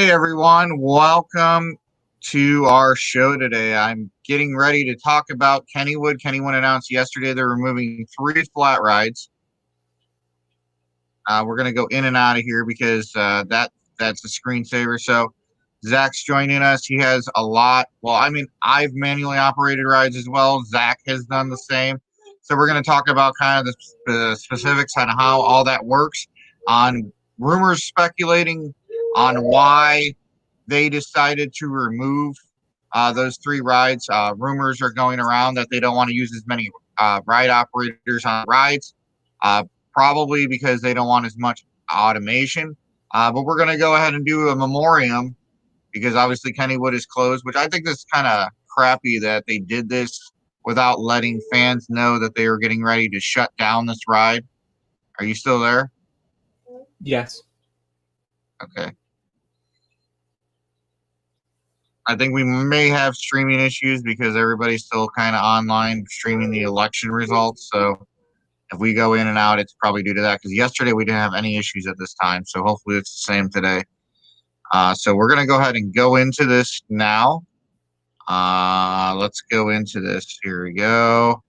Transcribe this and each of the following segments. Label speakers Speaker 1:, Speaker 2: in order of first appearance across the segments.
Speaker 1: Hey everyone, welcome to our show today. I'm getting ready to talk about Kennywood. Kennywood announced yesterday they're removing 3 flat rides. We're going to go in and out of here because that's a screensaver. So Zach's joining us. He has a lot. Well, I mean, I've manually operated rides as well. Zach has done the same. So we're going to talk about kind of the specifics on how all that works, on rumors speculating on why they decided to remove those 3 rides. Rumors are going around that they don't want to use as many ride operators on rides, probably because they don't want as much automation. But we're going to go ahead and do a memoriam because obviously Kennywood is closed, which I think is kind of crappy that they did this without letting fans know that they were getting ready to shut down this ride. Are you still there?
Speaker 2: Yes.
Speaker 1: Okay. I think we may have streaming issues because everybody's still kind of online streaming the election results. So if we go in and out, it's probably due to that, because yesterday we didn't have any issues at this time. So hopefully it's the same today. So we're going to go ahead and go into this now. Let's go into this. Here we go.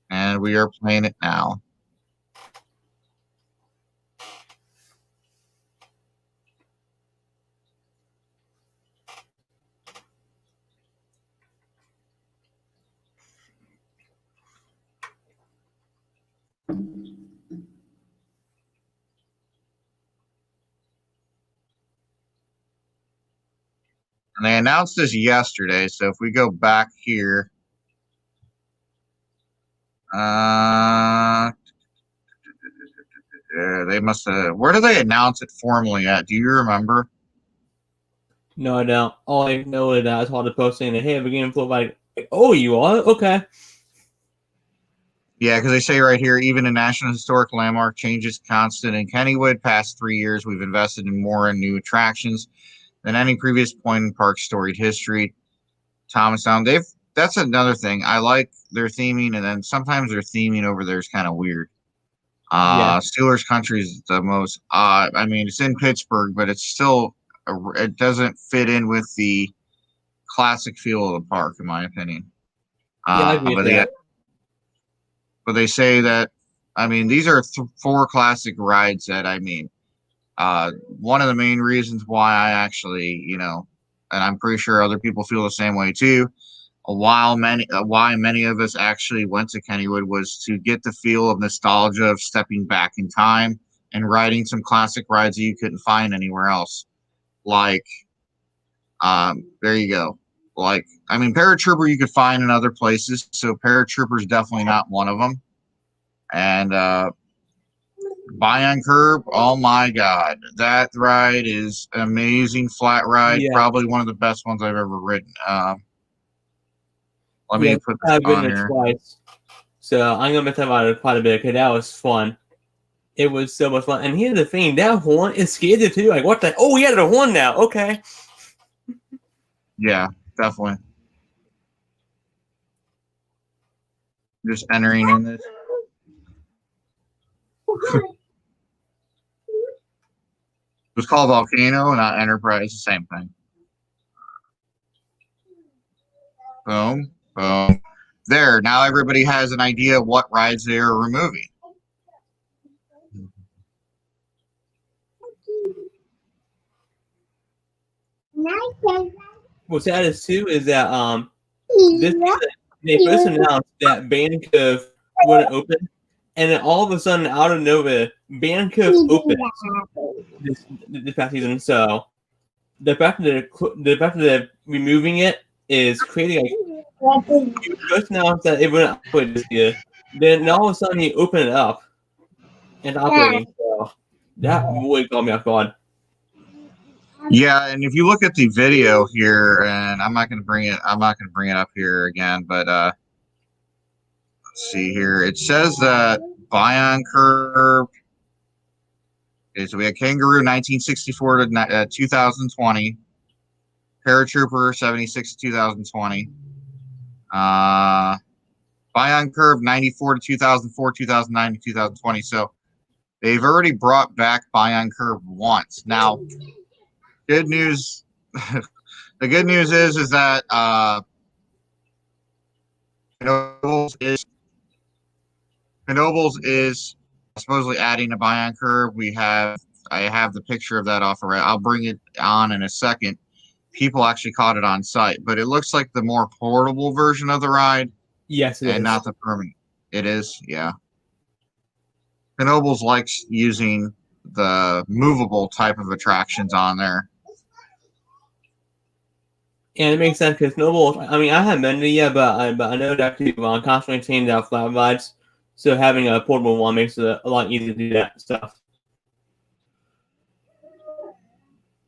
Speaker 1: And we are playing it now. And they announced this yesterday. So if we go back here, they must have. Where did they announce it formally at? Do you remember?
Speaker 2: No, I don't. All I know is that I saw the post saying that, hey, we're getting flow by. Oh, you are? Okay.
Speaker 1: Yeah, because they say right here, even a National Historic Landmark changes constant. In Kennywood, past 3 years, we've invested in more and new attractions than any previous point in park storied history. Thomastown, that's another thing. I like their theming, and then sometimes their theming over there is kind of weird. Steelers Country is the most odd. I mean, it's in Pittsburgh, but it's still it doesn't fit in with the classic feel of the park, in my opinion.
Speaker 2: I agree with that.
Speaker 1: But they say that, I mean, these are 4 classic rides that, I mean, one of the main reasons why I actually, and I'm pretty sure other people feel the same way too, why many of us actually went to Kennywood was to get the feel of nostalgia of stepping back in time and riding some classic rides that you couldn't find anywhere else. Like, there you go. Like, I mean, Paratrooper you could find in other places, so Paratrooper is definitely not one of them. And Bayern Curve, oh my God, that ride is an amazing flat ride. Yeah. Probably one of the best ones I've ever ridden. Let me put this on here.
Speaker 2: Twice. So I'm gonna talk about it quite a bit because that was fun. It was so much fun. And here's the thing, that horn is scary too. Like, what the? Oh, yeah, the horn now. Okay.
Speaker 1: Yeah, definitely. Just entering in this. It was called Volcano, not Enterprise. The same thing. Boom, boom. There. Now everybody has an idea of what rides they are removing.
Speaker 2: What's sad is too is that they first announced that Bayern Curve wouldn't open, and then all of a sudden, out of nowhere, Bayern Curve opened this past season. So the fact that they're removing it is creating you first announced that it wouldn't operate this year, then all of a sudden you open it up and operating. So that really caught me off guard.
Speaker 1: Yeah, and if you look at the video here, and I'm not going to bring it up here again, but let's see here. It says that Bayern Curve. Okay, so we had Kangaroo 1964 to 2020, Paratrooper 76 to 2020, Bayern Curve 94 to 2004, 2009 to 2020. So They've already brought back Bayern Curve once. Now, good news. The good news is that Knobles is supposedly adding a Bayern Curve. I have the picture of that off already. I'll bring it on in a second. People actually caught it on site, but it looks like the more portable version of the ride.
Speaker 2: Yes, it
Speaker 1: and
Speaker 2: is.
Speaker 1: not the permanent. It is, yeah. Knobles likes using the movable type of attractions on there.
Speaker 2: And it makes sense because Noble. I mean, I haven't been to yet, but I know that to constantly change out flat rides. So having a portable one makes it a lot easier to do that stuff.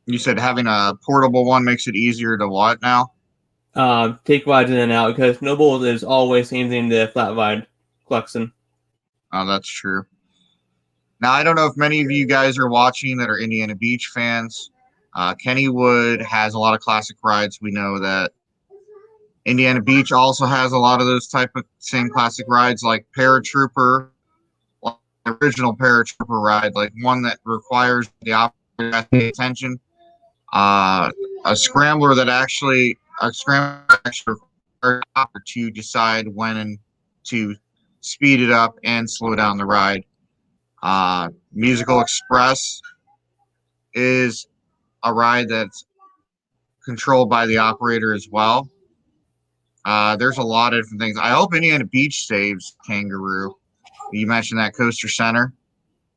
Speaker 1: You said having a portable one makes it easier to what now?
Speaker 2: Take rides in and out because Noble is always changing the flat ride collection.
Speaker 1: Oh, that's true. Now, I don't know if many of you guys are watching that are Indiana Beach fans. Kennywood has a lot of classic rides. We know that Indiana Beach also has a lot of those type of same classic rides, like Paratrooper, like the original Paratrooper ride, like one that requires the operator to pay attention. A scrambler that actually requires to decide when to speed it up and slow down the ride. Musical Express is a ride that's controlled by the operator as well. There's a lot of different things. I hope Indiana Beach saves Kangaroo. You mentioned that Coaster Center.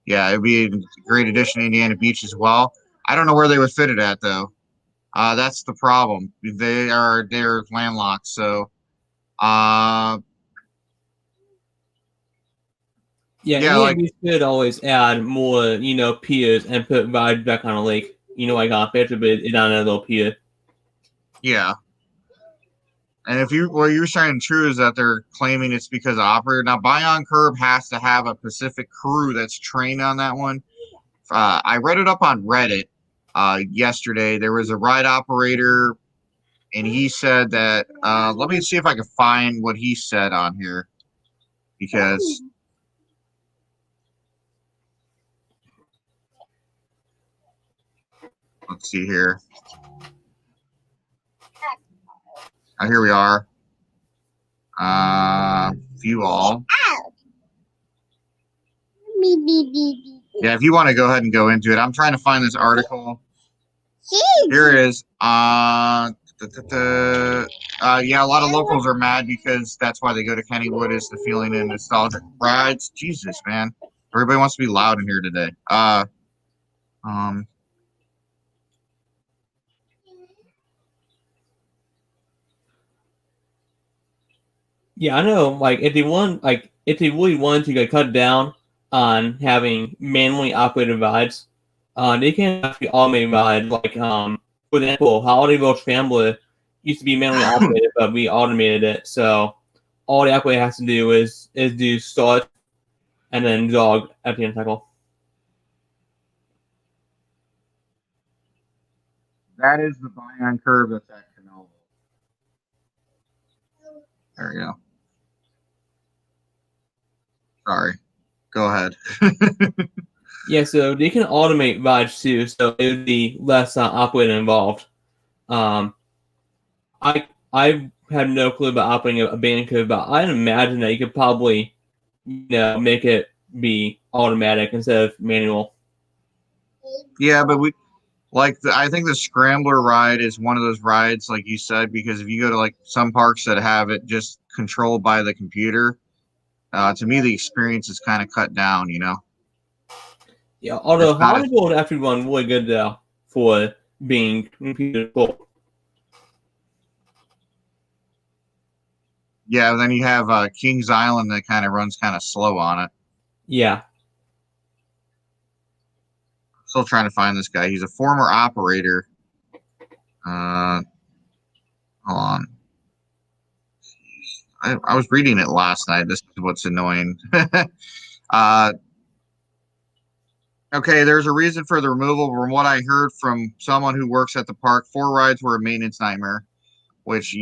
Speaker 1: Yeah, it'd be a great addition to Indiana Beach as well. I don't know where they would fit it at though. That's the problem. They're landlocked. So,
Speaker 2: Yeah,
Speaker 1: like
Speaker 2: we should always add more, piers and put rides back on a lake. Like on Petrobit, it's on a little pier.
Speaker 1: yeah. And if what you're saying true is that they're claiming it's because of operator. Now, Bayern Curve has to have a Pacific crew that's trained on that one. I read it up on Reddit yesterday. There was a ride operator, and he said that. Let me see if I can find what he said on here, because let's see here. Here we are. View all. Yeah, if you want to go ahead and go into it. I'm trying to find this article. Here it is. Yeah, a lot of locals are mad because that's why they go to Kennywood, is the feeling and nostalgic rides. Jesus, man. Everybody wants to be loud in here today.
Speaker 2: Yeah, I know. Like, if they really want to cut down on having manually operated rides, they can actually automate rides. Like, for example, Holiday World Scrambler used to be manually operated, but we automated it. So all the operator has to do is do start and then jog at the end cycle.
Speaker 1: That is the Bayern Curve that's at Canova. There we go. Sorry. Go ahead.
Speaker 2: Yeah, so they can automate rides too, so it would be less operator involved. I have no clue about operating a Bayern Curve, but I imagine that you could probably, make it be automatic instead of manual.
Speaker 1: Yeah, but I think the Scrambler ride is one of those rides, like you said, because if you go to like some parks that have it just controlled by the computer, to me the experience is kind of cut down.
Speaker 2: Yeah, although Hollywood would actually run really good though for being computer controlled.
Speaker 1: Yeah, then you have Kings Island that kind of runs kind of slow on it.
Speaker 2: Yeah.
Speaker 1: Still trying to find this guy. He's a former operator. Hold on. I was reading it last night. This is what's annoying. Okay, there's a reason for the removal. From what I heard from someone who works at the park, 4 rides were a maintenance nightmare, which,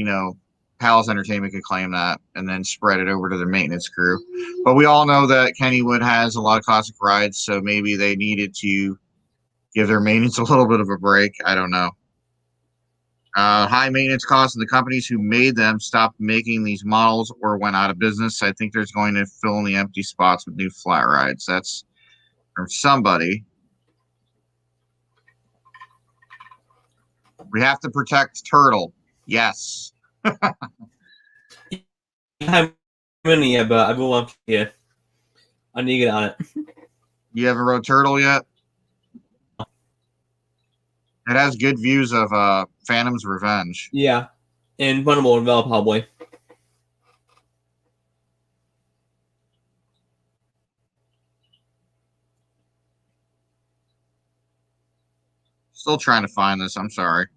Speaker 1: Palace Entertainment could claim that and then spread it over to their maintenance crew. But we all know that Kennywood has a lot of classic rides, so maybe they needed to give their maintenance a little bit of a break. I don't know. High maintenance costs, and the companies who made them stopped making these models or went out of business. I think there's going to fill in the empty spots with new flat rides. That's from somebody. We have to protect Turtle. Yes.
Speaker 2: I haven't many yet, but I will want to. I need to get on it.
Speaker 1: You haven't rode Turtle yet? It has good views of Phantom's Revenge.
Speaker 2: Yeah, and Funnable as well, probably.
Speaker 1: Still trying to find this. I'm sorry.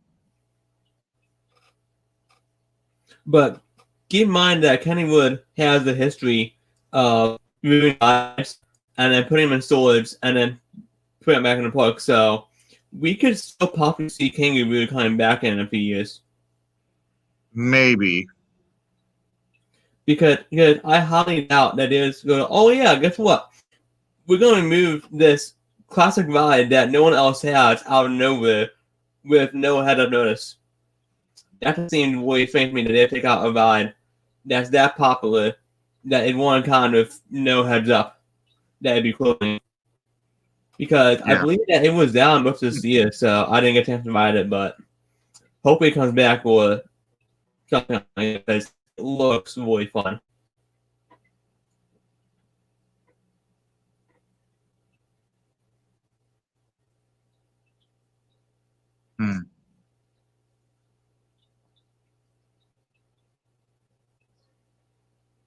Speaker 2: But keep in mind that Kennywood has a history of moving rides and then putting them in storage and then putting them back in the park. So we could still possibly see Kangaroo coming back in a few years.
Speaker 1: Maybe.
Speaker 2: Because I highly doubt that is going to, oh yeah, guess what? We're going to move this classic ride that no one else has out of nowhere with no head of notice. That just seems really strange to me that they take out a ride that's that popular that it won kind of no heads up that it'd be closing. Because I believe that it was down most of this year, so I didn't get a chance to ride it, but hopefully it comes back or something like that because it looks really fun.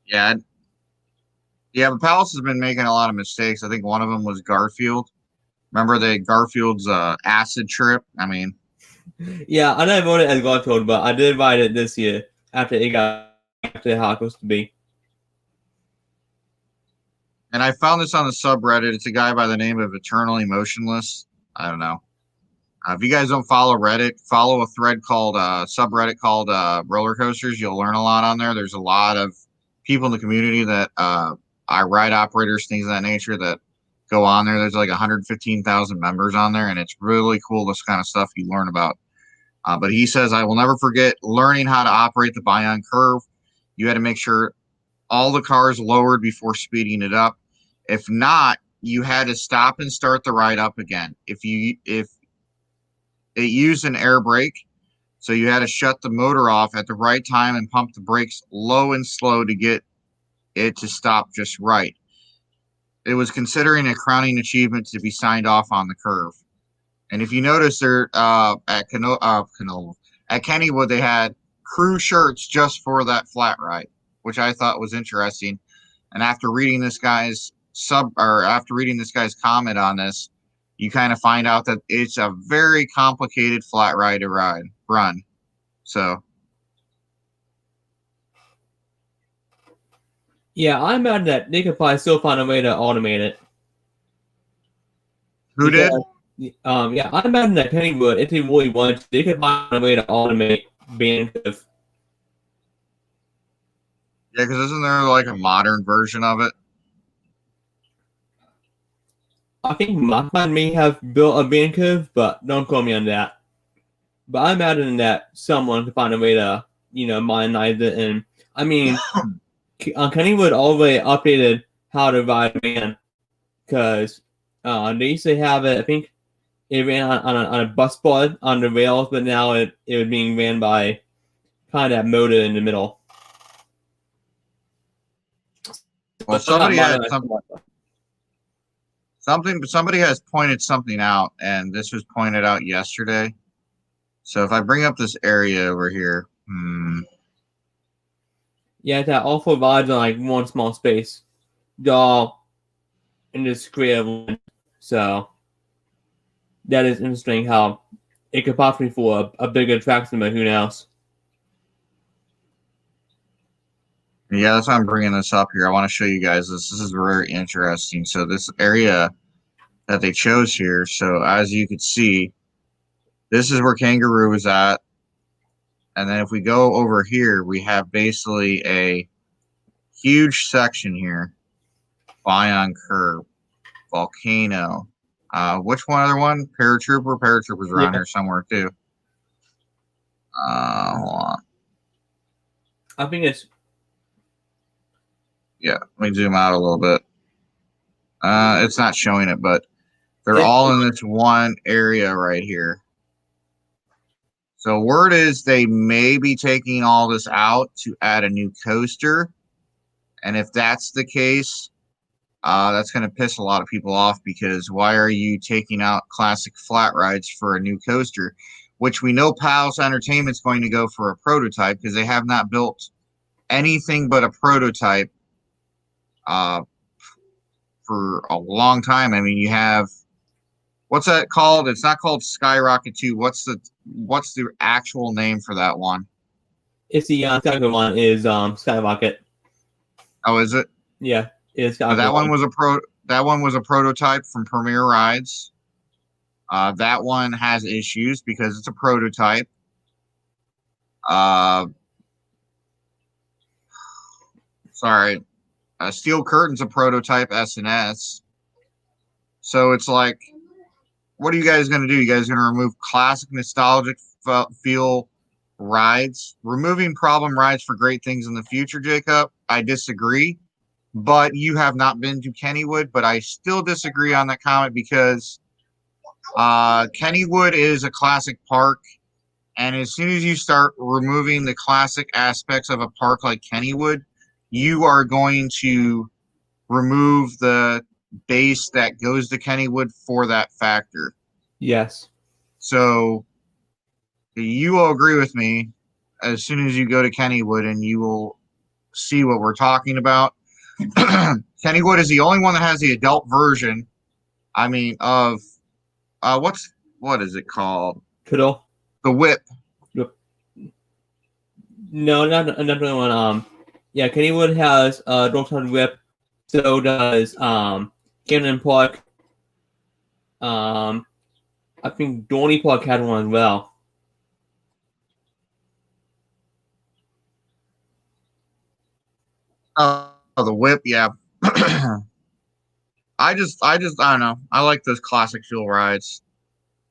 Speaker 1: Yeah. Yeah, but Palace has been making a lot of mistakes. I think one of them was Garfield. Remember Garfield's acid trip? I mean,
Speaker 2: yeah, I never voted as Garfield, but I did ride it this year after it got back to how it's supposed to be.
Speaker 1: And I found this on the subreddit. It's a guy by the name of Eternally Motionless. I don't know. If you guys don't follow Reddit, follow a thread called subreddit called roller coasters. You'll learn a lot on there. There's a lot of people in the community that ride operators, things of that nature that go on there. There's like 115,000 members on there, and it's really cool. This kind of stuff you learn about. But he says, I will never forget learning how to operate the Bayern Curve. You had to make sure all the cars lowered before speeding it up. If not, you had to stop and start the ride up again. If it used an air brake, so you had to shut the motor off at the right time and pump the brakes low and slow to get it to stop just right. It was considering a crowning achievement to be signed off on the curve. And if you notice, there at Kennywood, they had crew shirts just for that flat ride, which I thought was interesting. And after reading this guy's comment on this, you kind of find out that it's a very complicated flat ride to run. So,
Speaker 2: yeah, I imagine that they could probably still find a way to automate it.
Speaker 1: Who did?
Speaker 2: Yeah, I imagine that Kennywood, if they really wanted to, they could find a way to automate Bayern Curve.
Speaker 1: Yeah, because isn't there like a modern version of it?
Speaker 2: I think Machman may have built a Bayern Curve, but don't quote me on that. But I imagine that someone could find a way to, modernize it. And I mean, Kennywood already updated how to ride a van because they used to have it. I think it ran on a bus board on the rails, but now it was being ran by kind of that motor in the middle.
Speaker 1: Well, somebody has pointed something out, and this was pointed out yesterday. So if I bring up this area over here,
Speaker 2: yeah, that all four rides on like one small space, all in this square one. So that is interesting how it could possibly for a bigger attraction, but who knows?
Speaker 1: Yeah, that's why I'm bringing this up here. I want to show you guys this. This is very interesting. So this area that they chose here. So as you can see, this is where Kangaroo is at. And then if we go over here, we have basically a huge section here. Bayern Curve, Volcano. Which one other one? Paratrooper. Paratrooper's around here somewhere too. Hold on.
Speaker 2: I think it's.
Speaker 1: Yeah, let me zoom out a little bit. It's not showing it, but they're all in this one area right here. So word is they may be taking all this out to add a new coaster. And if that's the case, that's going to piss a lot of people off, because why are you taking out classic flat rides for a new coaster? Which we know Palace Entertainment's going to go for a prototype, because they have not built anything but a prototype for a long time. I mean, you have, what's that called? It's not called Skyrocket 2. What's the actual name for that one?
Speaker 2: It's the Skyrocket one is Skyrocket.
Speaker 1: Oh, is it?
Speaker 2: Yeah, it's
Speaker 1: So that one was a prototype from Premier Rides. That one has issues because it's a prototype. Sorry, Steel Curtain's a prototype S&S. So it's like, what are you guys going to do? You guys going to remove classic nostalgic feel rides? Removing problem rides for great things in the future, Jacob? I disagree. But you have not been to Kennywood, but I still disagree on that comment, because Kennywood is a classic park. And as soon as you start removing the classic aspects of a park like Kennywood, you are going to remove the base that goes to Kennywood for that factor.
Speaker 2: Yes. So
Speaker 1: you will agree with me as soon as you go to Kennywood, and you will see what we're talking about. Kennywood is the only one that has the adult version. I mean, of what is it called?
Speaker 2: Cuddle.
Speaker 1: The Whip.
Speaker 2: No, not another one. Yeah, Kennywood has adult Whip. So does Camden Park. I think Dorney Park had one as well.
Speaker 1: Oh, the Whip, yeah. I don't know. I like those classic fuel rides.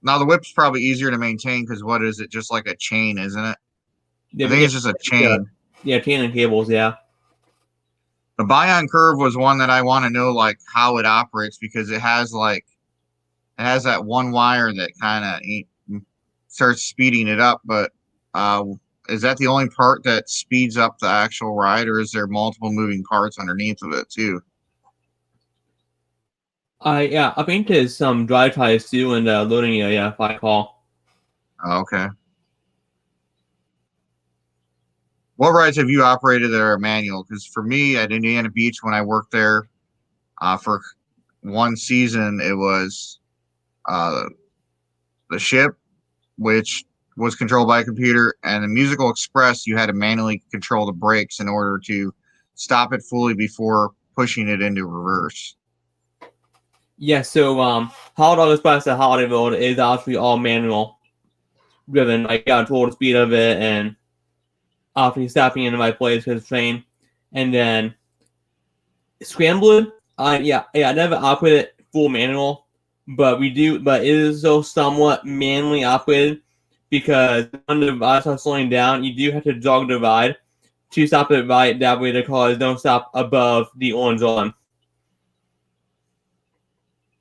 Speaker 1: Now the Whip's probably easier to maintain, because what is it? Just like a chain, isn't it? I think it's just a chain.
Speaker 2: Yeah, chain and cables. Yeah.
Speaker 1: The Bayern Curve was one that I want to know, like, how it operates, because it has that one wire that kind of starts speeding it up. But is that the only part that speeds up the actual ride, or is there multiple moving parts underneath of it too?
Speaker 2: I think there's some drive ties too in the loading area, if I recall.
Speaker 1: Oh, okay. What rides have you operated that are manual? Because for me at Indiana Beach, when I worked there for one season, it was the ship, which was controlled by a computer, and the Musical Express, you had to manually control the brakes in order to stop it fully before pushing it into reverse.
Speaker 2: Yeah, so Holiday Express at Hollywood is actually all manual driven. Like, got control the speed of it, and obviously stopping in the right place because it's train. And then Scrambler, I never operated full manual, but it is so somewhat manually operated, because when the ride starts slowing down, you do have to jog the ride to stop it right. That way the cars don't stop above the orange line.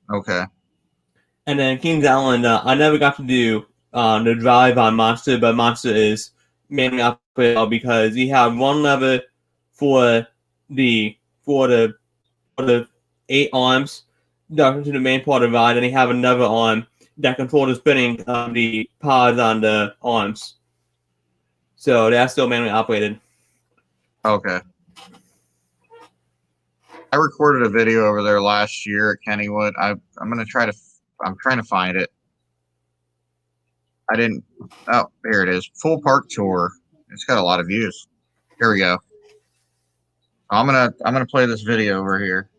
Speaker 1: Okay.
Speaker 2: And then Kings Island, I never got to do the drive on Monster, but Monster is manually operated because you have one lever for the 8 arms to the main part of the ride, and you have another arm that controls the spinning of the pods on the arms. So that's still manually operated.
Speaker 1: Okay. I recorded a video over there last year at Kennywood. I'm trying to find it. I didn't. Oh, here it is. Full park tour. It's got a lot of views. Here we go. I'm gonna play this video over here.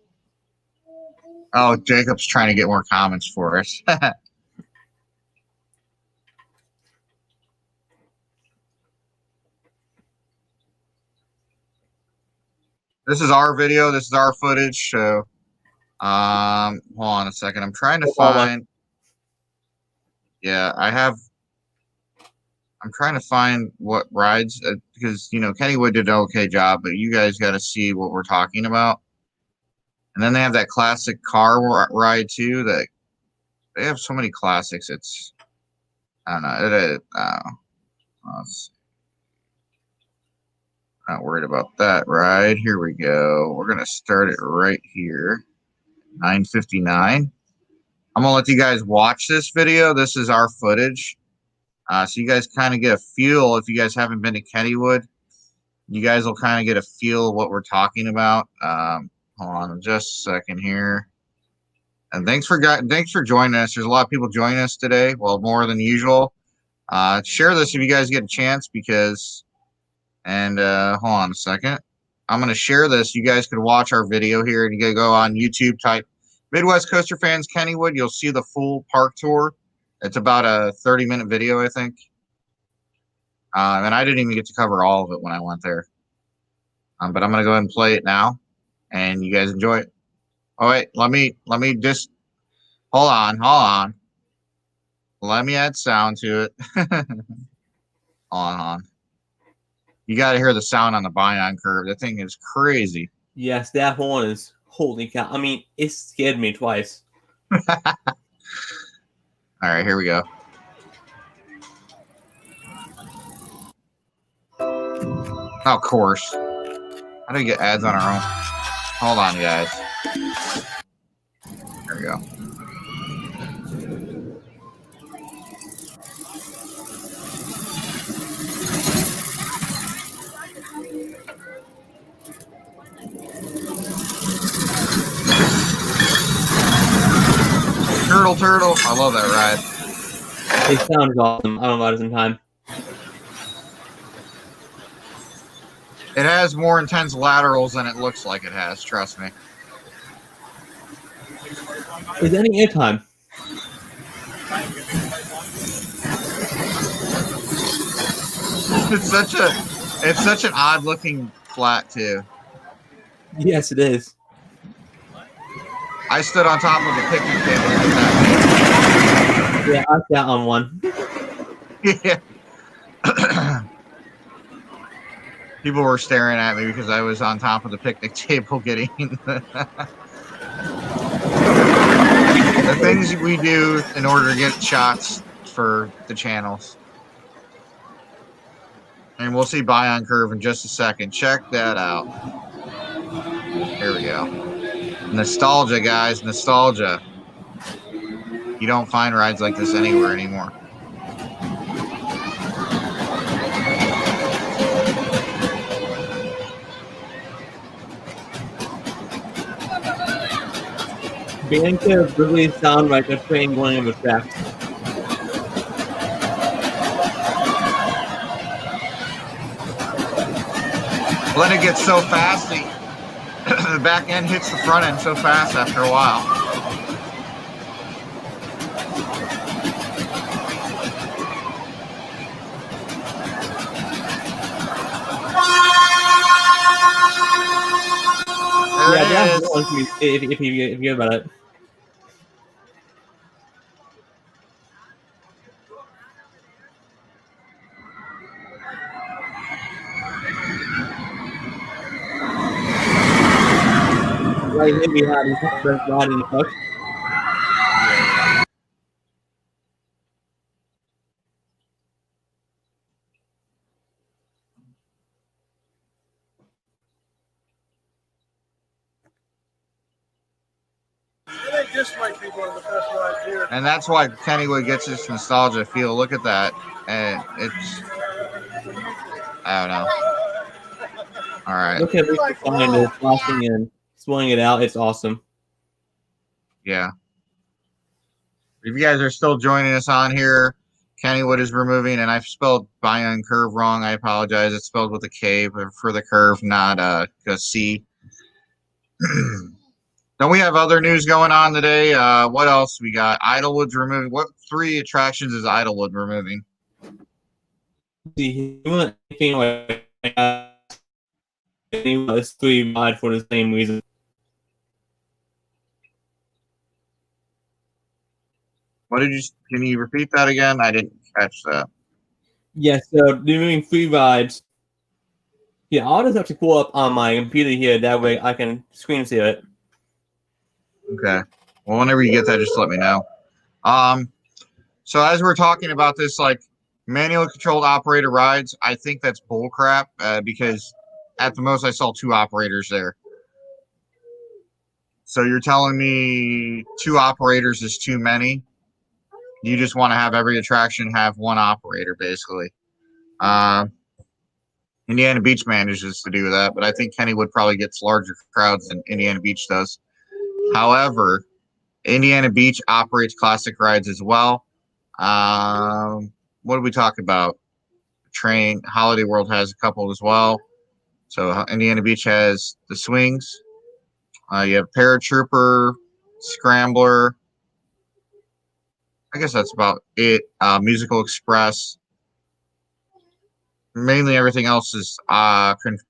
Speaker 1: Oh, Jacob's trying to get more comments for us. This is our video. This is our footage. So, hold on a second. I'm trying to find. Yeah, I'm trying to find what rides because Kennywood did an okay job, but you guys got to see what we're talking about. And then they have that classic car ride too. That they have so many classics. It's I don't know. Not worried about that ride. Here we go. We're gonna start it right here. 9:59. I'm gonna let you guys watch this video. This is our footage. So you guys kind of get a feel. If you guys haven't been to Kennywood, you guys will kind of get a feel of what we're talking about. Hold on just a second here. And thanks for joining us. There's a lot of people joining us today. Well, more than usual. Share this if you guys get a chance because. And hold on a second. I'm gonna share this. You guys can watch our video here, and you gotta go on YouTube, type Midwest Coaster Fans Kennywood. You'll see the full park tour. It's about a 30-minute video, I think. And I didn't even get to cover all of it when I went there. But I'm gonna go ahead and play it now, and you guys enjoy it. Oh wait, let me just hold on. Let me add sound to it. Hold on. You got to hear the sound on the Bayern Curve. That thing is crazy.
Speaker 2: Yes, that horn is holy cow. I mean, it scared me twice.
Speaker 1: All right, here we go. Of course. How do we get ads on our own? Hold on, guys. There we go. Turtle. I love that ride.
Speaker 2: It sounds awesome. I don't know about it in time.
Speaker 1: It has more intense laterals than it looks like it has. Trust me.
Speaker 2: Is there any airtime?
Speaker 1: It's such an odd looking flat too.
Speaker 2: Yes, it is.
Speaker 1: I stood on top of the picnic table.
Speaker 2: Yeah, I sat on one.
Speaker 1: Yeah. People were staring at me because I was on top of the picnic table getting the things we do in order to get shots for the channels. And we'll see Bayern Curve in just a second. Check that out. Here we go. Nostalgia, guys. Nostalgia. You don't find rides like this anywhere anymore.
Speaker 2: Bayern Curve really sound like a train going over tracks.
Speaker 1: Well, then it gets so fast, the back end hits the front end so fast after a while.
Speaker 2: Yeah, if you get about it. Right here we have his first ride in the book.
Speaker 3: This might be one of the best rides here.
Speaker 1: And that's why Kennywood gets this nostalgia feel. Look at that. And it's, I don't know. All right.
Speaker 2: Look at this behind it, flashing and swinging it out. It's awesome.
Speaker 1: Yeah. If you guys are still joining us on here, Kennywood is removing, and I've spelled Bayern Curve wrong. I apologize. It's spelled with a K for the curve, not a C. Don't we have other news going on today? What else we got? Idlewood's removing. What 3 attractions is Idlewood removing?
Speaker 2: Kennywood is 3 wide for the same reason.
Speaker 1: What did you? Can you repeat that again? I didn't catch that.
Speaker 2: Yes, so removing 3 rides. Yeah, I'll just have to pull up on my computer here. That way I can screen share it.
Speaker 1: Okay. Well, whenever you get that, just let me know. So as we're talking about this, like manually controlled operator rides, I think that's bullcrap because at the most I saw 2 operators there. So you're telling me 2 operators is too many? You just want to have every attraction have 1 operator, basically. Indiana Beach manages to do that, but I think Kennywood probably gets larger crowds than Indiana Beach does. However, Indiana Beach operates classic rides as well. What did we talk about? Train Holiday World has a couple as well. So Indiana Beach has the swings. You have Paratrooper, Scrambler. I guess that's about it. Musical Express. Mainly everything else is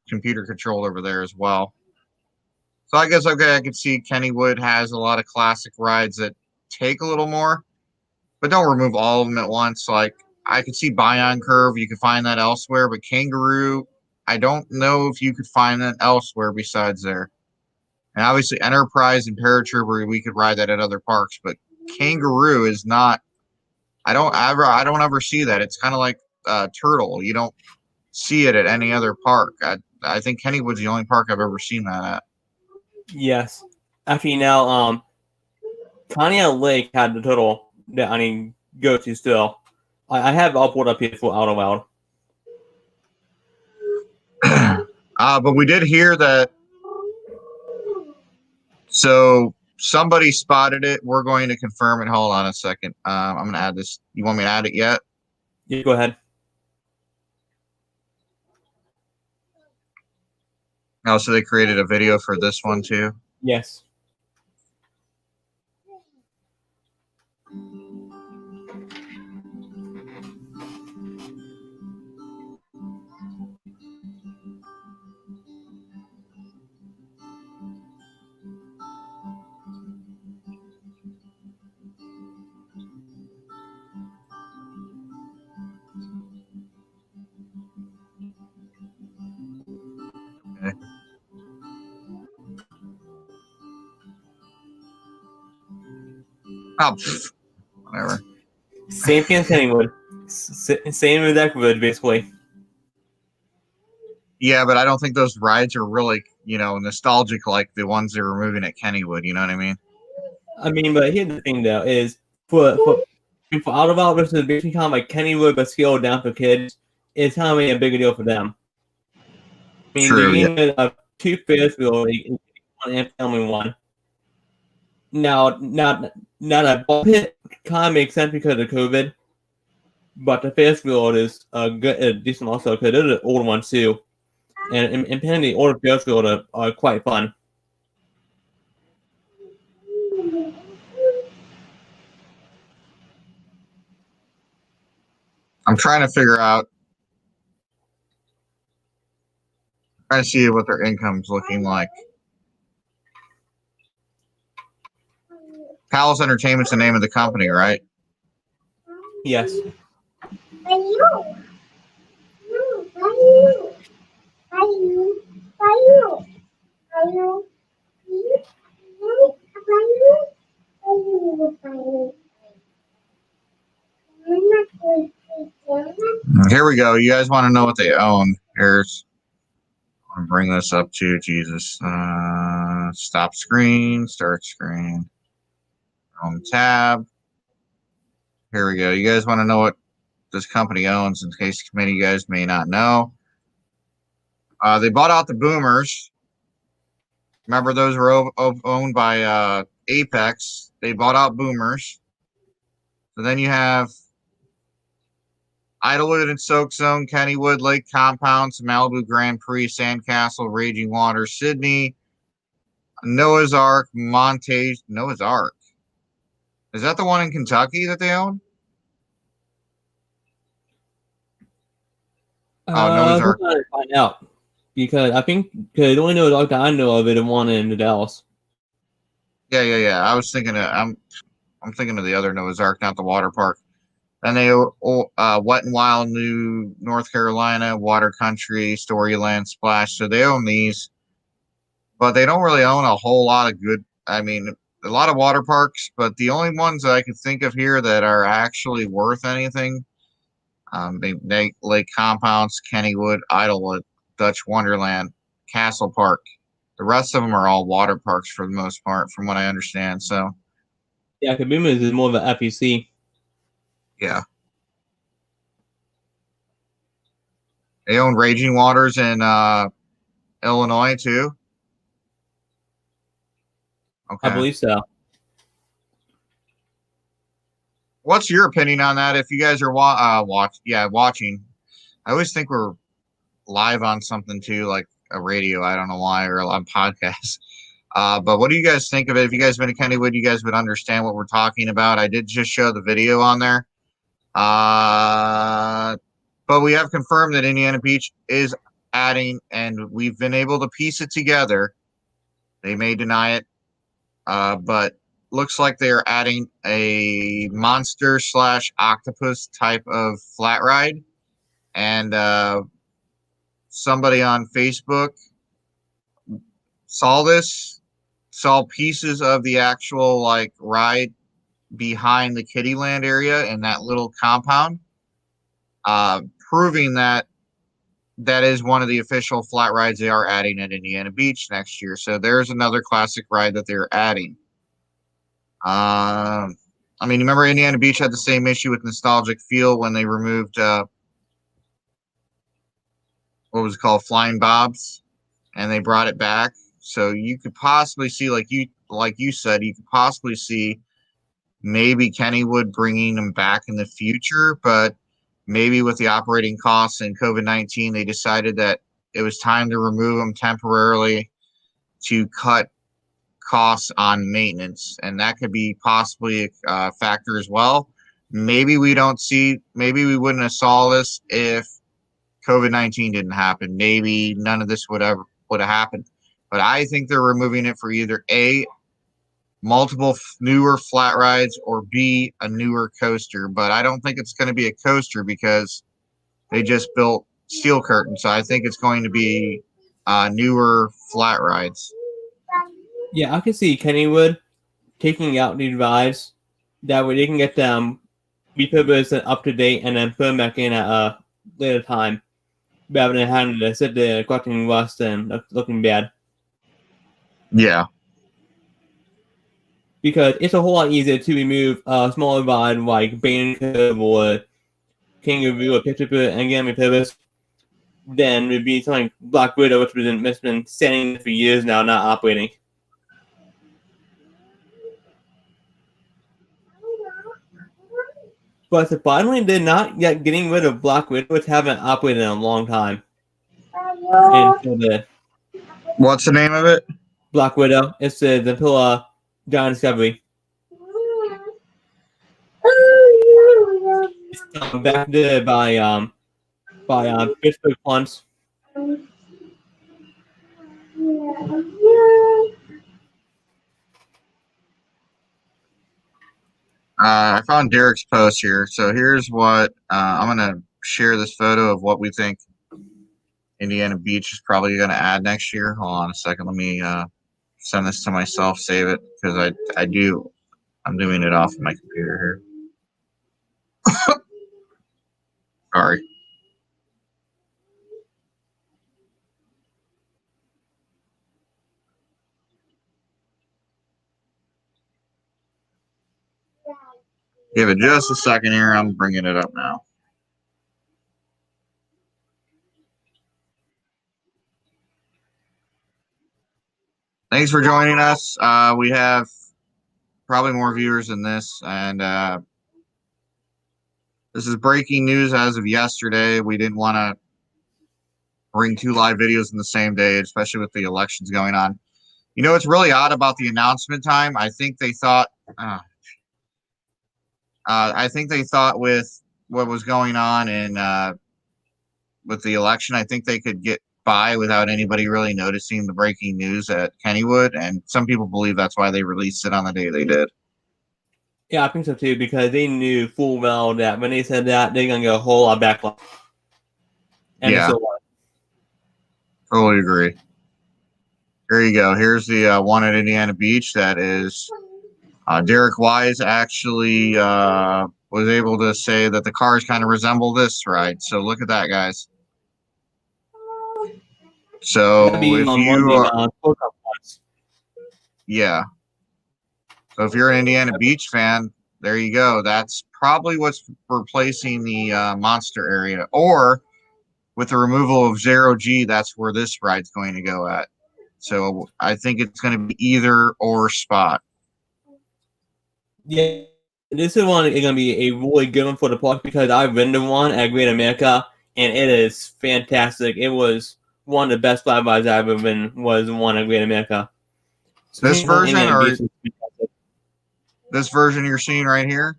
Speaker 1: computer controlled over there as well. So I guess, okay, I can see Kennywood has a lot of classic rides that take a little more, but don't remove all of them at once. Like, I could see Bayern Curve. You could find that elsewhere, but Kangaroo, I don't know if you could find that elsewhere besides there. And obviously Enterprise and Paratrooper, we could ride that at other parks, but Kangaroo is not, I don't ever see that. It's kind of like Turtle. You don't see it at any other park. I think Kennywood's the only park I've ever seen that at.
Speaker 2: Yes. Actually, now, Conneaut Lake had the Turtle that I need to go to still. I have upload up here for Outer Wild.
Speaker 1: But we did hear that. So somebody spotted it. We're going to confirm it. Hold on a second. I'm going to add this. You want me to add it yet?
Speaker 2: Yeah, go ahead.
Speaker 1: Oh, so they created a video for this one too?
Speaker 2: Yes.
Speaker 1: Okay. Oh, whatever.
Speaker 2: Same thing as Kennywood. Same exact road, basically.
Speaker 1: Yeah, but I don't think those rides are really, nostalgic like the ones they were moving at Kennywood. You know what I mean?
Speaker 2: I mean, but here's the thing, though, is for Outer Wild versus basically kind of like Kennywood, but scaled down for kids, it's kind of a bigger deal for them. I mean,
Speaker 1: True,
Speaker 2: they're getting a 2 Ferris wheel, one and family one. Now, not a ball pit kind of makes sense because of COVID, but the Ferris wheel is decent also because they're the older ones too, and apparently the older Ferris wheel are quite fun.
Speaker 1: I'm trying to figure out, trying to see what their income's looking like. Palace Entertainment's the name of the company, right?
Speaker 2: Yes.
Speaker 1: Here we go. You guys want to know what they own? Here's, I'm gonna bring this up to Jesus. Stop screen, start screen, home tab. Here we go. You guys want to know what this company owns in case many of you guys may not know. They bought out the Boomers. Remember, those were owned by Apex. They bought out Boomers. So then you have Idlewood and Soak Zone, Kennywood, Lake Compounds, Malibu Grand Prix, Sandcastle, Raging Waters, Sydney, Noah's Ark, Montage. Noah's Ark. Is that the one in Kentucky that they own? Oh, Noah's Ark.
Speaker 2: We'll find out. because I think the only no dog that I know of it and one in Dallas.
Speaker 1: Yeah. I was thinking I'm thinking of the other Noah's Ark, not the water park. And they Wet and Wild, New North Carolina, Water Country, Storyland, Splash. So they own these, but they don't really own a whole lot of good. I mean, a lot of water parks, but the only ones that I can think of here that are actually worth anything, Lake Compounds, Kennywood, Idlewood, Dutch Wonderland, Castle Park. The rest of them are all water parks for the most part, from what I understand. So
Speaker 2: yeah, Kabimas is more of an FEC.
Speaker 1: Yeah. They own Raging Waters in Illinois too. Okay.
Speaker 2: I believe so.
Speaker 1: What's your opinion on that? If you guys are watching. I always think we're live on something too, like a radio. I don't know why, or on podcasts. But what do you guys think of it? If you guys been to Kennywood, you guys would understand what we're talking about. I did just show the video on there. But we have confirmed that Indiana Beach is adding, and we've been able to piece it together. They may deny it, but looks like they are adding a monster / octopus type of flat ride. And somebody on Facebook saw pieces of the actual like ride behind the Kittyland area in that little compound, proving that is one of the official flat rides they are adding at Indiana Beach next year. So there's another classic ride that they're adding. I mean, remember Indiana Beach had the same issue with Nostalgic Feel when they removed what was it called, Flying Bobs, and they brought it back. So you could possibly see, like you said, you could possibly see maybe Kennywood bringing them back in the future, but maybe with the operating costs and COVID-19, they decided that it was time to remove them temporarily to cut costs on maintenance, and that could be possibly a factor as well. Maybe we wouldn't have saw this if COVID-19 didn't happen. Maybe none of this would have happened. But I think they're removing it for either A, multiple newer flat rides, or B, a newer coaster. But I don't think it's going to be a coaster because they just built Steel Curtain. So I think it's going to be newer flat rides.
Speaker 2: Yeah, I can see Kennywood taking out these rides. That way they can get them repurposed and up to date and then put them back in at a later time, rather than having to sit there collecting rust and looking bad.
Speaker 1: Yeah.
Speaker 2: Because it's a whole lot easier to remove a smaller ride like Bayern Curve or Kangaroo or Picture and get them repurposed than would be something like Black Widow, which has been standing for years now, not operating. But surprisingly, they're not yet getting rid of Black Widow, which haven't operated in a long time.
Speaker 1: What's the name of it?
Speaker 2: Black Widow. It's the Pillar Giant Discovery. It's back there by Pittsburgh Punch.
Speaker 1: I found Derek's post here. So here's what I'm going to share this photo of what we think Indiana Beach is probably going to add next year. Hold on a second. Let me send this to myself, save it, because I'm doing it off of my computer here. Sorry. Give it just a second here. I'm bringing it up now. Thanks for joining us. We have probably more viewers than this, and this is breaking news as of yesterday. We didn't want to bring 2 live videos in the same day, especially with the elections going on. You know, it's really odd about the announcement time. I think they thought with what was going on in with the election, I think they could get by without anybody really noticing the breaking news at Kennywood, and some people believe that's why they released it on the day they did.
Speaker 2: Yeah, I think so too, because they knew full well that when they said that, they're gonna get a whole lot of backlash. And
Speaker 1: Yeah.
Speaker 2: so on.
Speaker 1: Totally agree. Here you go. Here's the one at Indiana Beach. That is Derek Wise actually was able to say that the cars kind of resemble this ride. So look at that, guys. So if you are, yeah. So if you're an Indiana Beach fan, there you go. That's probably what's replacing the Monster area. Or with the removal of Zero G, that's where this ride's going to go at. So I think it's going to be either or spot.
Speaker 2: Yeah, this is one is gonna be a really good one for the park because I've been to one at Great America and it is fantastic. It was one of the best flat rides I've ever been. Was one at Great America. So
Speaker 1: This version or this version you're seeing right here?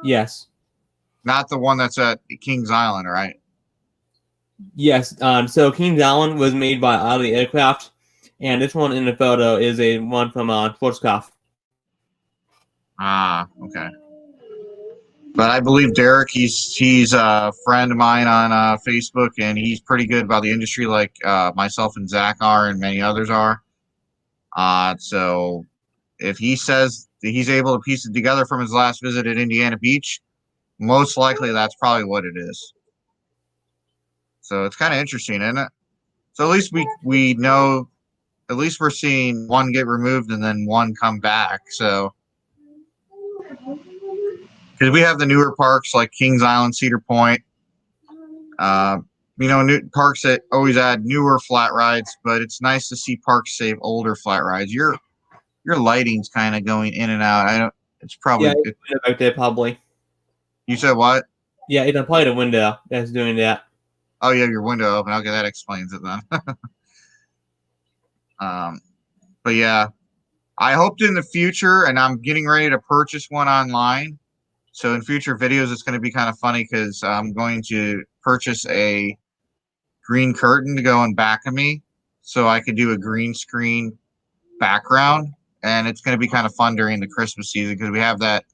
Speaker 2: Yes.
Speaker 1: Not the one that's at Kings Island, right?
Speaker 2: Yes. So Kings Island was made by Idlewood Aircraft, and this one in the photo is a one from Schwarzkopf.
Speaker 1: Ah, okay. But I believe Derek, he's a friend of mine on Facebook, and he's pretty good about the industry, like myself and Zach are, and many others are. So if he says that he's able to piece it together from his last visit at Indiana Beach, most likely that's probably what it is. So it's kind of interesting, isn't it? So at least we know, at least we're seeing one get removed and then one come back. So because we have the newer parks like Kings Island, Cedar Point, new parks that always add newer flat rides, but it's nice to see parks save older flat rides. Your lighting's kind of going in and out. I don't. It's probably
Speaker 2: back there probably.
Speaker 1: You said what?
Speaker 2: Yeah, it's probably the window that's doing that.
Speaker 1: Oh, you have your window open. Okay, that explains it then. But yeah, I hoped in the future, and I'm getting ready to purchase one online. So in future videos, it's going to be kind of funny because I'm going to purchase a green curtain to go in back of me so I could do a green screen background. And it's going to be kind of fun during the Christmas season because we have that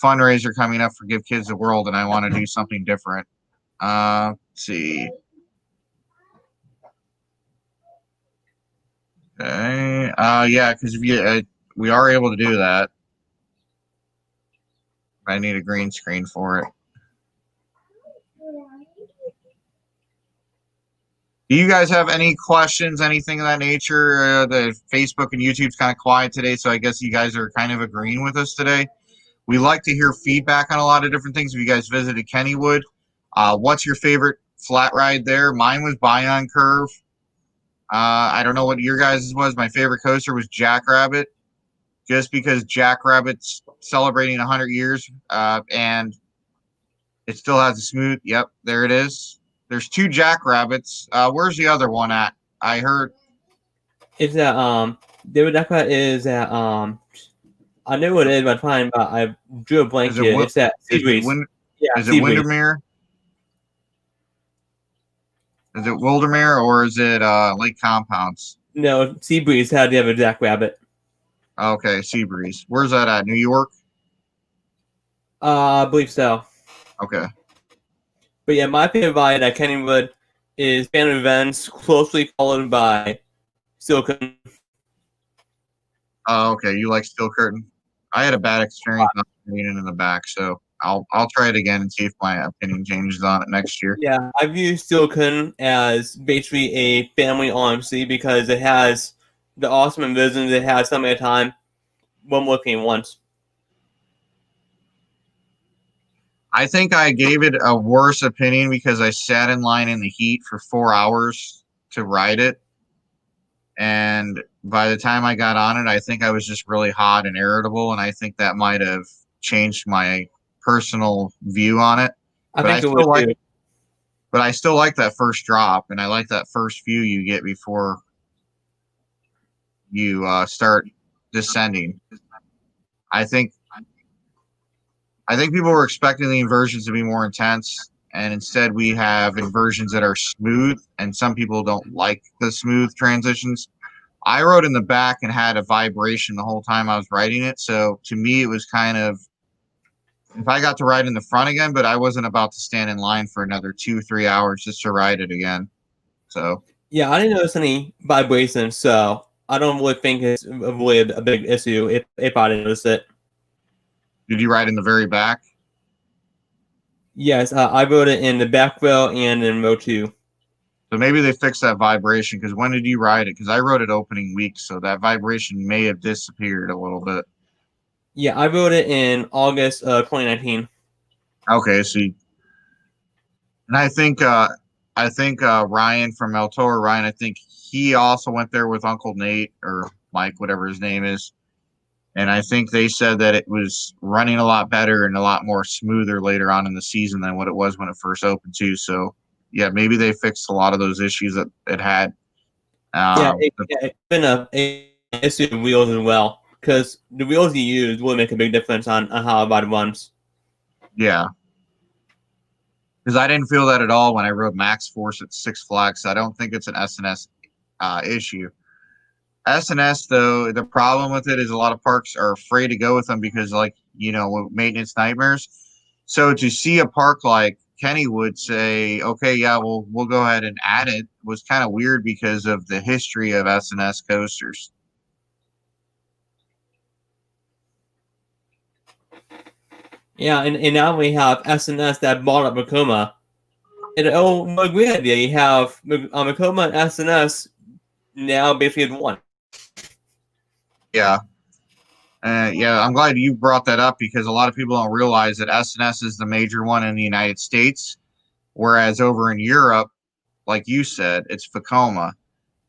Speaker 1: fundraiser coming up for Give Kids the World, and I want to do something different. Let's see. Okay. Yeah, because we are able to do that. I need a green screen for it. Do you guys have any questions, anything of that nature? The Facebook and YouTube's kind of quiet today, so I guess you guys are kind of agreeing with us today. We like to hear feedback on a lot of different things. If you guys visited Kennywood, what's your favorite flat ride there? Mine was Bayern Curve. I don't know what your guys' was. My favorite coaster was Jackrabbit, just because Jackrabbit's celebrating 100 years, and it still has a smooth. Yep, there it is. There's two Jackrabbits. Where's the other one at? I heard
Speaker 2: it's at David Jackrabbit is at I know what it is by time, but I drew a blank here. It's at Seabreeze.
Speaker 1: Is it Windermere? Is it Wildermere or is it Lake Compounds?
Speaker 2: No, Seabreeze had the other Jackrabbit.
Speaker 1: Okay, Seabreeze. Where's that at? New York?
Speaker 2: I believe so.
Speaker 1: Okay.
Speaker 2: But yeah, my favorite ride at Kennywood is Phantom Events, closely followed by Steel Curtain.
Speaker 1: Oh, okay. You like Steel Curtain? I had a bad experience not getting in the back, so I'll try it again and see if my opinion changes on it next year.
Speaker 2: Yeah, I view Steel Curtain as basically a family RMC because it has the awesome envisions, it has some at a time, one working once.
Speaker 1: I think I gave it a worse opinion because I sat in line in the heat for 4 hours to ride it. And by the time I got on it, I think I was just really hot and irritable. And I think that might have changed my personal view on it. But I still like that first drop. And I like that first view you get before you start descending. I think people were expecting the inversions to be more intense, and instead we have inversions that are smooth, and some people don't like the smooth transitions. I rode in the back and had a vibration the whole time I was riding it, so to me it was kind of, if I got to ride in the front again, but I wasn't about to stand in line for another 2-3 hours just to ride it again. So
Speaker 2: Yeah, I didn't notice any vibrations, so I don't really think it's really a big issue if I didn't notice it.
Speaker 1: did you ride in the very back?
Speaker 2: Yes, I rode it in the back row and in row 2.
Speaker 1: So maybe they fixed that vibration, because when did you ride it? Because I rode it opening week, so that vibration may have disappeared a little bit.
Speaker 2: Yeah, I rode it in August 2019.
Speaker 1: Okay, so and I think Ryan from El Toro, Ryan, I think he also went there with Uncle Nate or Mike, whatever his name is. And I think they said that it was running a lot better and a lot more smoother later on in the season than what it was when it first opened too. So yeah, maybe they fixed a lot of those issues that it had.
Speaker 2: It's been a issue with wheels as well, because the wheels you use will make a big difference on how a ride runs.
Speaker 1: Yeah. Because I didn't feel that at all when I rode Max Force at Six Flags. I don't think it's an SNS issue. SNS, though, the problem with it is a lot of parks are afraid to go with them because, like, maintenance nightmares. So to see a park like Kennywood say, okay, yeah, we'll go ahead and add it, was kind of weird because of the history of SNS coasters.
Speaker 2: Yeah, and now we have SNS that bought up Vekoma. And a great idea. You have Vekoma and SNS now basically in one.
Speaker 1: Yeah. Yeah, I'm glad you brought that up because a lot of people don't realize that SNS is the major one in the United States, whereas over in Europe, like you said, it's Vekoma.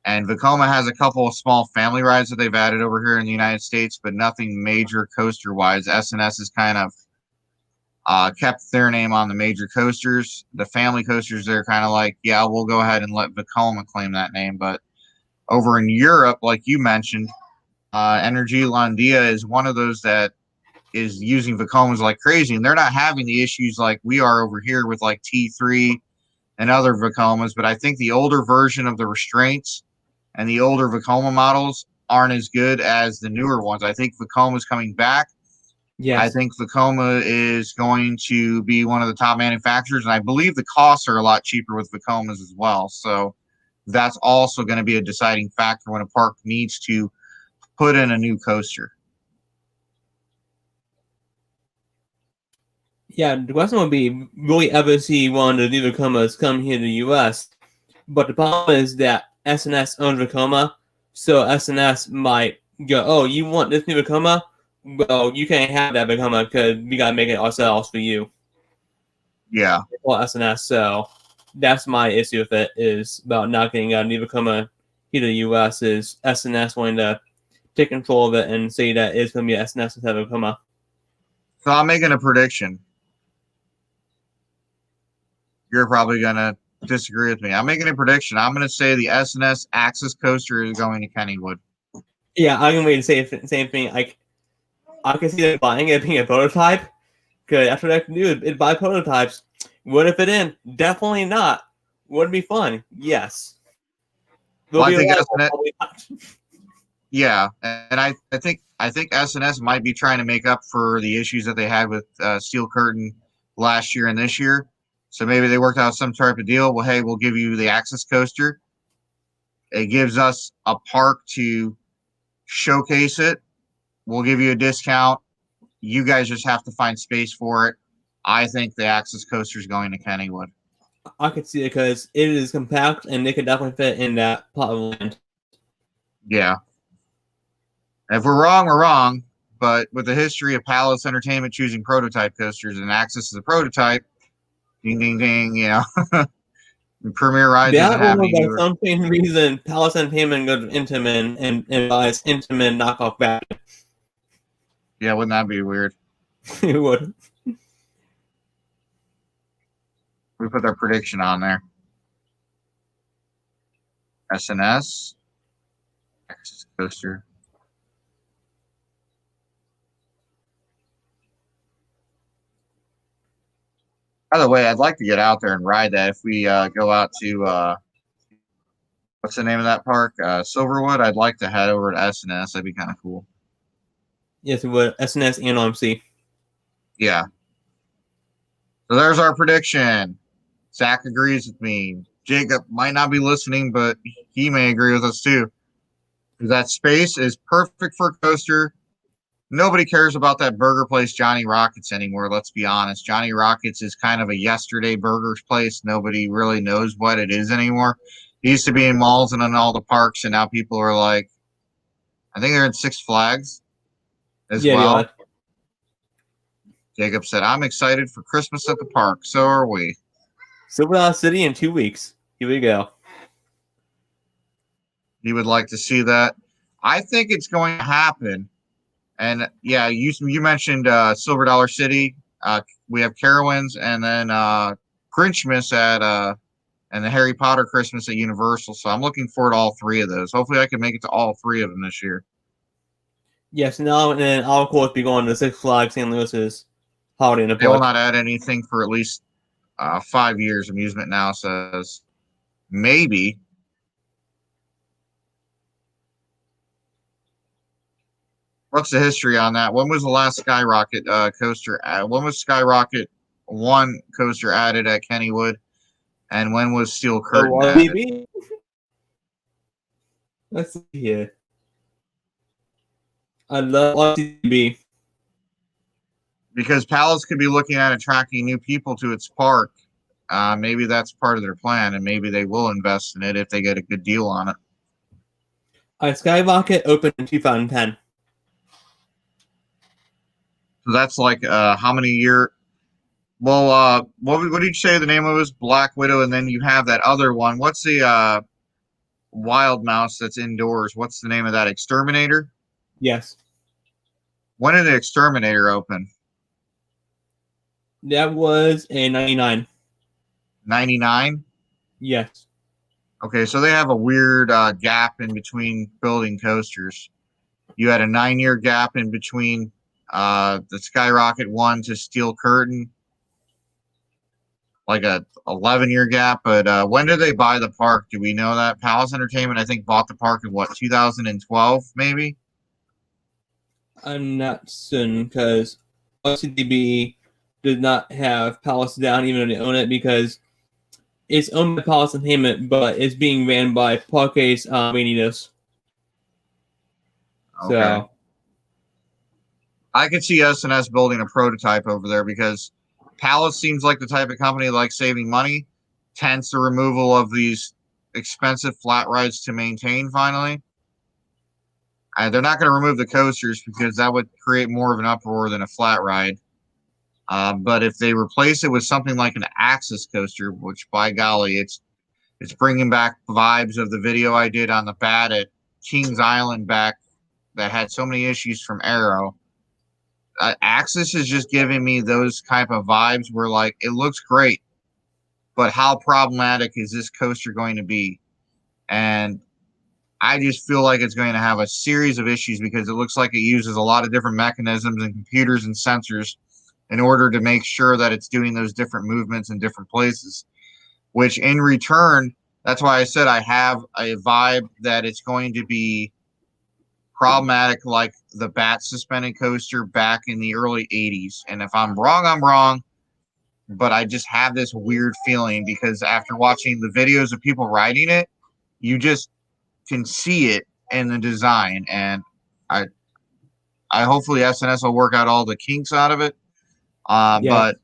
Speaker 1: And Vekoma has a couple of small family rides that they've added over here in the United States, but nothing major coaster-wise. SNS has kind of kept their name on the major coasters. The family coasters, they're kind of like, yeah, we'll go ahead and let Vekoma claim that name. But over in Europe, like you mentioned, Energy Landia is one of those that is using Vekomas like crazy, and they're not having the issues like we are over here with like T3 and other Vekomas. But I think the older version of the restraints and the older Vekoma models aren't as good as the newer ones. I think Vekoma's coming back.
Speaker 2: Yes.
Speaker 1: I think Vekoma is going to be one of the top manufacturers, and I believe the costs are a lot cheaper with Vekomas as well. So that's also going to be a deciding factor when a park needs to put in a new coaster.
Speaker 2: Yeah, the question would be, will we ever see one of the new Vekomas come here to the US? But the problem is that SNS owns Vekoma, so SNS might go, oh, you want this new Vekoma? Well, you can't have that Vekoma because we gotta make it ourselves for you.
Speaker 1: Yeah.
Speaker 2: Well, SNS, so that's my issue with it, is about not getting a new Vekoma here to the US, is SNS wanting to take control of it and say that it's going to be SNS instead of Vekoma.
Speaker 1: So I'm making a prediction. You're probably going to disagree with me. I'm making a prediction. I'm going to say the SNS Axis coaster is going to Kennywood.
Speaker 2: Yeah, I'm going to say the same thing. I can see them buying it being a prototype, because that's what I can do, is buy prototypes. Would it fit in? Definitely not. Would it be fun? Yes.
Speaker 1: Well, I think SNS, yeah, and I think SNS might be trying to make up for the issues that they had with Steel Curtain last year and this year. So maybe they worked out some type of deal. Well, hey, we'll give you the Axis coaster. It gives us a park to showcase it. We'll give you a discount. You guys just have to find space for it. I think the Axis coaster is going to Kennywood.
Speaker 2: I could see it because it is compact and they could definitely fit in that plot of land.
Speaker 1: Yeah. If we're wrong, we're wrong. But with the history of Palace Entertainment choosing prototype coasters and Axis is a prototype, ding, ding, ding, Premier Rides doesn't have any
Speaker 2: for some reason, Palace Entertainment goes to Intamin and buys Intamin knockoff back.
Speaker 1: Yeah, wouldn't that be weird?
Speaker 2: It would.
Speaker 1: We put our prediction on there. SNS. Axis coaster. By the way, I'd like to get out there and ride that. If we go out to what's the name of that park? Silverwood. I'd like to head over to S&S. That'd be kind of cool.
Speaker 2: Yes, it would. SNS and OMC.
Speaker 1: Yeah. So there's our prediction. Zach agrees with me. Jacob might not be listening, but he may agree with us too. That space is perfect for a coaster. Nobody cares about that burger place, Johnny Rockets, anymore. Let's be honest. Johnny Rockets is kind of a yesterday burger place. Nobody really knows what it is anymore. It used to be in malls and in all the parks, and now people are like, I think they're in Six Flags as well.
Speaker 2: Yeah.
Speaker 1: Jacob said, I'm excited for Christmas at the park. So are we.
Speaker 2: Silver City in 2 weeks. Here we go.
Speaker 1: You would like to see that. I think it's going to happen. And yeah, you mentioned Silver Dollar City. We have Carowinds and then Grinchmas at and the Harry Potter Christmas at Universal. So I'm looking forward to all three of those. Hopefully I can make it to all three of them this year.
Speaker 2: Yes, now and then I'll of course be going to Six Flags St. Louis's holiday in the
Speaker 1: They will
Speaker 2: park.
Speaker 1: not add anything for at least 5 years. Amusement Now says maybe. What's the history on that? When was the last Skyrocket coaster? When was Skyrocket 1 coaster added at Kennywood? And when was Steel Curtain added?
Speaker 2: Let's see here. I love RCB.
Speaker 1: Because Palace could be looking at attracting new people to its park. Maybe that's part of their plan, and maybe they will invest in it if they get a good deal on it.
Speaker 2: Skyrocket opened in 2010.
Speaker 1: So that's like how many year? Well, what did you say the name of it was? Black Widow, and then you have that other one. What's the Wild Mouse that's indoors? What's the name of that? Exterminator?
Speaker 2: Yes.
Speaker 1: When did the Exterminator open?
Speaker 2: That was in 99.
Speaker 1: 99?
Speaker 2: Yes.
Speaker 1: Okay, so they have a weird gap in between building coasters. You had a 9-year gap in between the Skyrocket 1 to Steel Curtain, like a 11-year gap. But when did they buy the park? Do we know that? Palace Entertainment, I think, bought the park in what, 2012, maybe?
Speaker 2: I'm not certain because RCDB did not have Palace down even though they own it because it's owned by Palace Entertainment, but it's being ran by Parques Manitos.
Speaker 1: Okay.
Speaker 2: So
Speaker 1: I could see S&S building a prototype over there because Palace seems like the type of company that likes saving money, tends the removal of these expensive flat rides to maintain finally. They're not going to remove the coasters because that would create more of an uproar than a flat ride. But if they replace it with something like an Axis coaster, which by golly, it's bringing back vibes of the video I did on the Bat at Kings Island back that had so many issues from Arrow. Axis is just giving me those type of vibes where like it looks great, but how problematic is this coaster going to be? And I just feel like it's going to have a series of issues because it looks like it uses a lot of different mechanisms and computers and sensors in order to make sure that it's doing those different movements in different places, which in return, that's why I said I have a vibe that it's going to be problematic like the Bat suspended coaster back in the early 80s. And if I'm wrong, I'm wrong. But I just have this weird feeling because after watching the videos of people riding it, you just can see it in the design. And I hopefully S&S will work out all the kinks out of it. But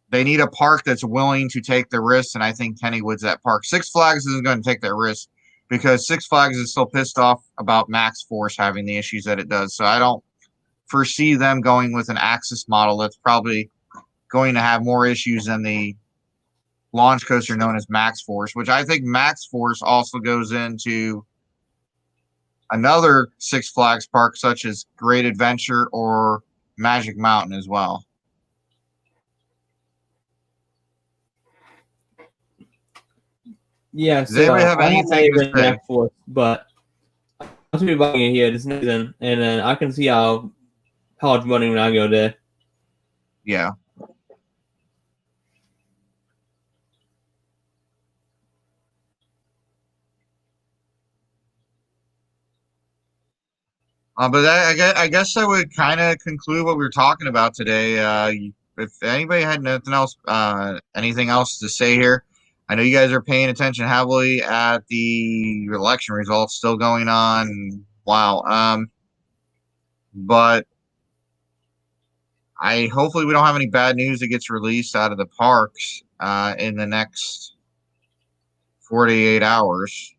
Speaker 1: they need a park that's willing to take the risks, and I think Kennywood's that park. Six Flags isn't going to take that risk because Six Flags is still pissed off about Max Force having the issues that it does. So I don't foresee them going with an Axis model that's probably going to have more issues than the launch coaster known as Max Force, which I think Max Force also goes into another Six Flags park such as Great Adventure or Magic Mountain as well.
Speaker 2: yeah,
Speaker 1: Does anybody have anything to say?
Speaker 2: Force, but I'm going to be buying it here this season, and then I can see how it's running when I go there.
Speaker 1: Yeah. But I guess I would kind of conclude what we were talking about today. If anybody had anything else to say here, I know you guys are paying attention heavily at the election results still going on. Wow. But hopefully we don't have any bad news that gets released out of the parks in the next 48 hours.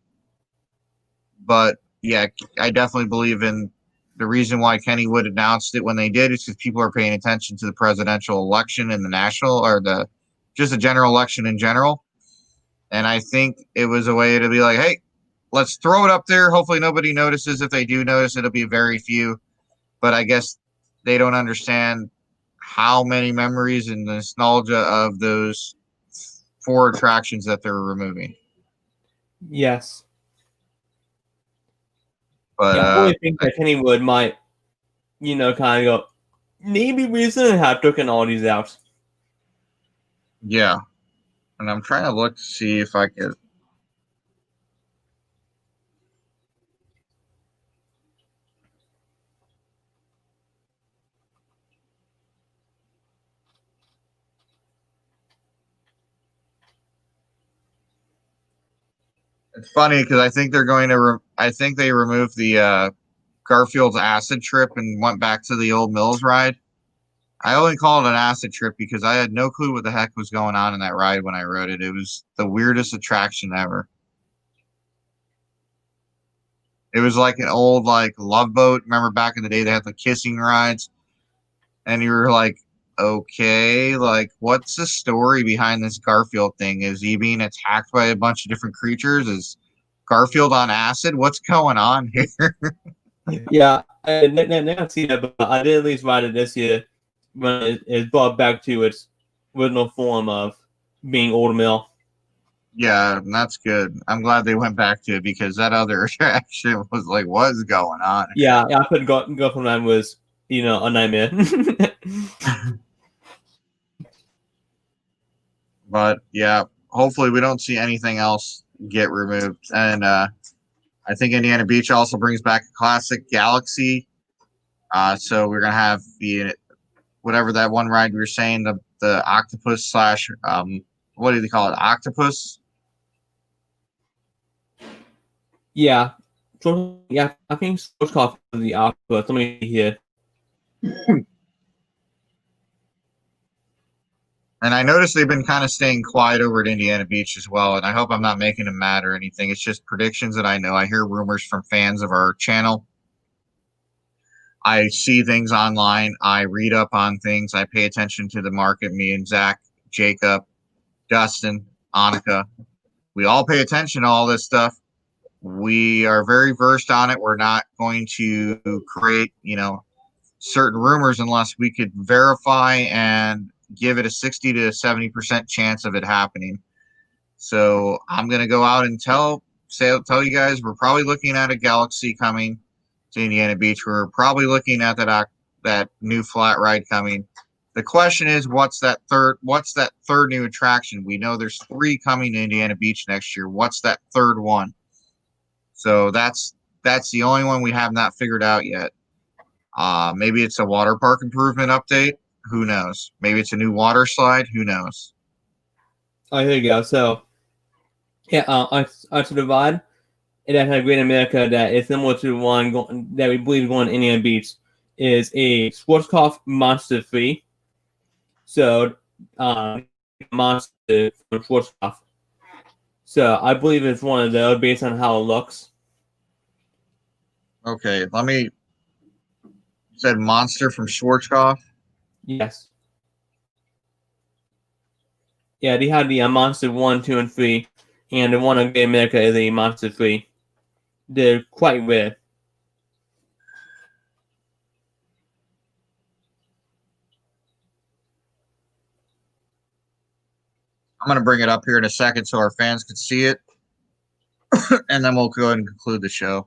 Speaker 1: But yeah, I definitely believe in the reason why Kennywood announced it when they did is because people are paying attention to the presidential election and the national or the just the general election in general. And I think it was a way to be like, hey, let's throw it up there. Hopefully nobody notices. If they do notice, it'll be very few. But I guess they don't understand how many memories and nostalgia of those 4 attractions that they're removing.
Speaker 2: Yes.
Speaker 1: But
Speaker 2: Yeah, I really think that Kennywood might, kind of go, maybe we shouldn't have taken all these out.
Speaker 1: yeah. And I'm trying to look to see if I could. It's funny because I think they're going to. I think they removed the Garfield's acid trip and went back to the old Mills ride. I only call it an acid trip because I had no clue what the heck was going on in that ride when I rode it. It was the weirdest attraction ever. It was like an old Love Boat. Remember back in the day they had the kissing rides, and you were like, okay, like what's the story behind this Garfield thing? Is he being attacked by a bunch of different creatures? Is Garfield on acid? What's going on here?
Speaker 2: Yeah, I never see that, but I did at least ride it this year when it's brought back to its original form of being Old Mill.
Speaker 1: Yeah, that's good. I'm glad they went back to it because that other attraction was like, what's going on?
Speaker 2: Yeah, I couldn't go from that was, a nightmare.
Speaker 1: But yeah, hopefully we don't see anything else get removed. And I think Indiana Beach also brings back a classic Galaxy. So we're gonna have the whatever that one ride we were saying, the octopus slash what do they call it? Octopus?
Speaker 2: Yeah. So, yeah, I think Sports Coffee is the octopus. Let me see here.
Speaker 1: And I noticed they've been kind of staying quiet over at Indiana Beach as well. And I hope I'm not making them mad or anything. It's just predictions that I know. I hear rumors from fans of our channel. I see things online. I read up on things. I pay attention to the market. Me and Zach, Jacob, Dustin, Annika, we all pay attention to all this stuff. We are very versed on it. We're not going to create, certain rumors unless we could verify and give it a 60 to 70% chance of it happening. So I'm going to go out and tell you guys we're probably looking at a Galaxy coming to Indiana Beach. We're probably looking at that new flat ride coming. The question is, what's that third new attraction? We know there's 3 coming to Indiana Beach next year. What's that third one? So that's the only one we have not figured out yet. Maybe it's a water park improvement update. Who knows? Maybe it's a new water slide. Who knows?
Speaker 2: Oh, here you go. So, yeah, on to divide, it has a Great America that is similar to the one that we believe is going to Indiana Beach, is a Schwarzkopf Monster Free. So, Monster from Schwarzkopf. So, I believe it's one of those based on how it looks.
Speaker 1: Okay, you said Monster from Schwarzkopf?
Speaker 2: Yes. Yeah, they had the Monster 1, 2, and 3, and the one on Great America is a Monster 3. They're quite rare.
Speaker 1: I'm going to bring it up here in a second so our fans can see it, and then we'll go ahead and conclude the show.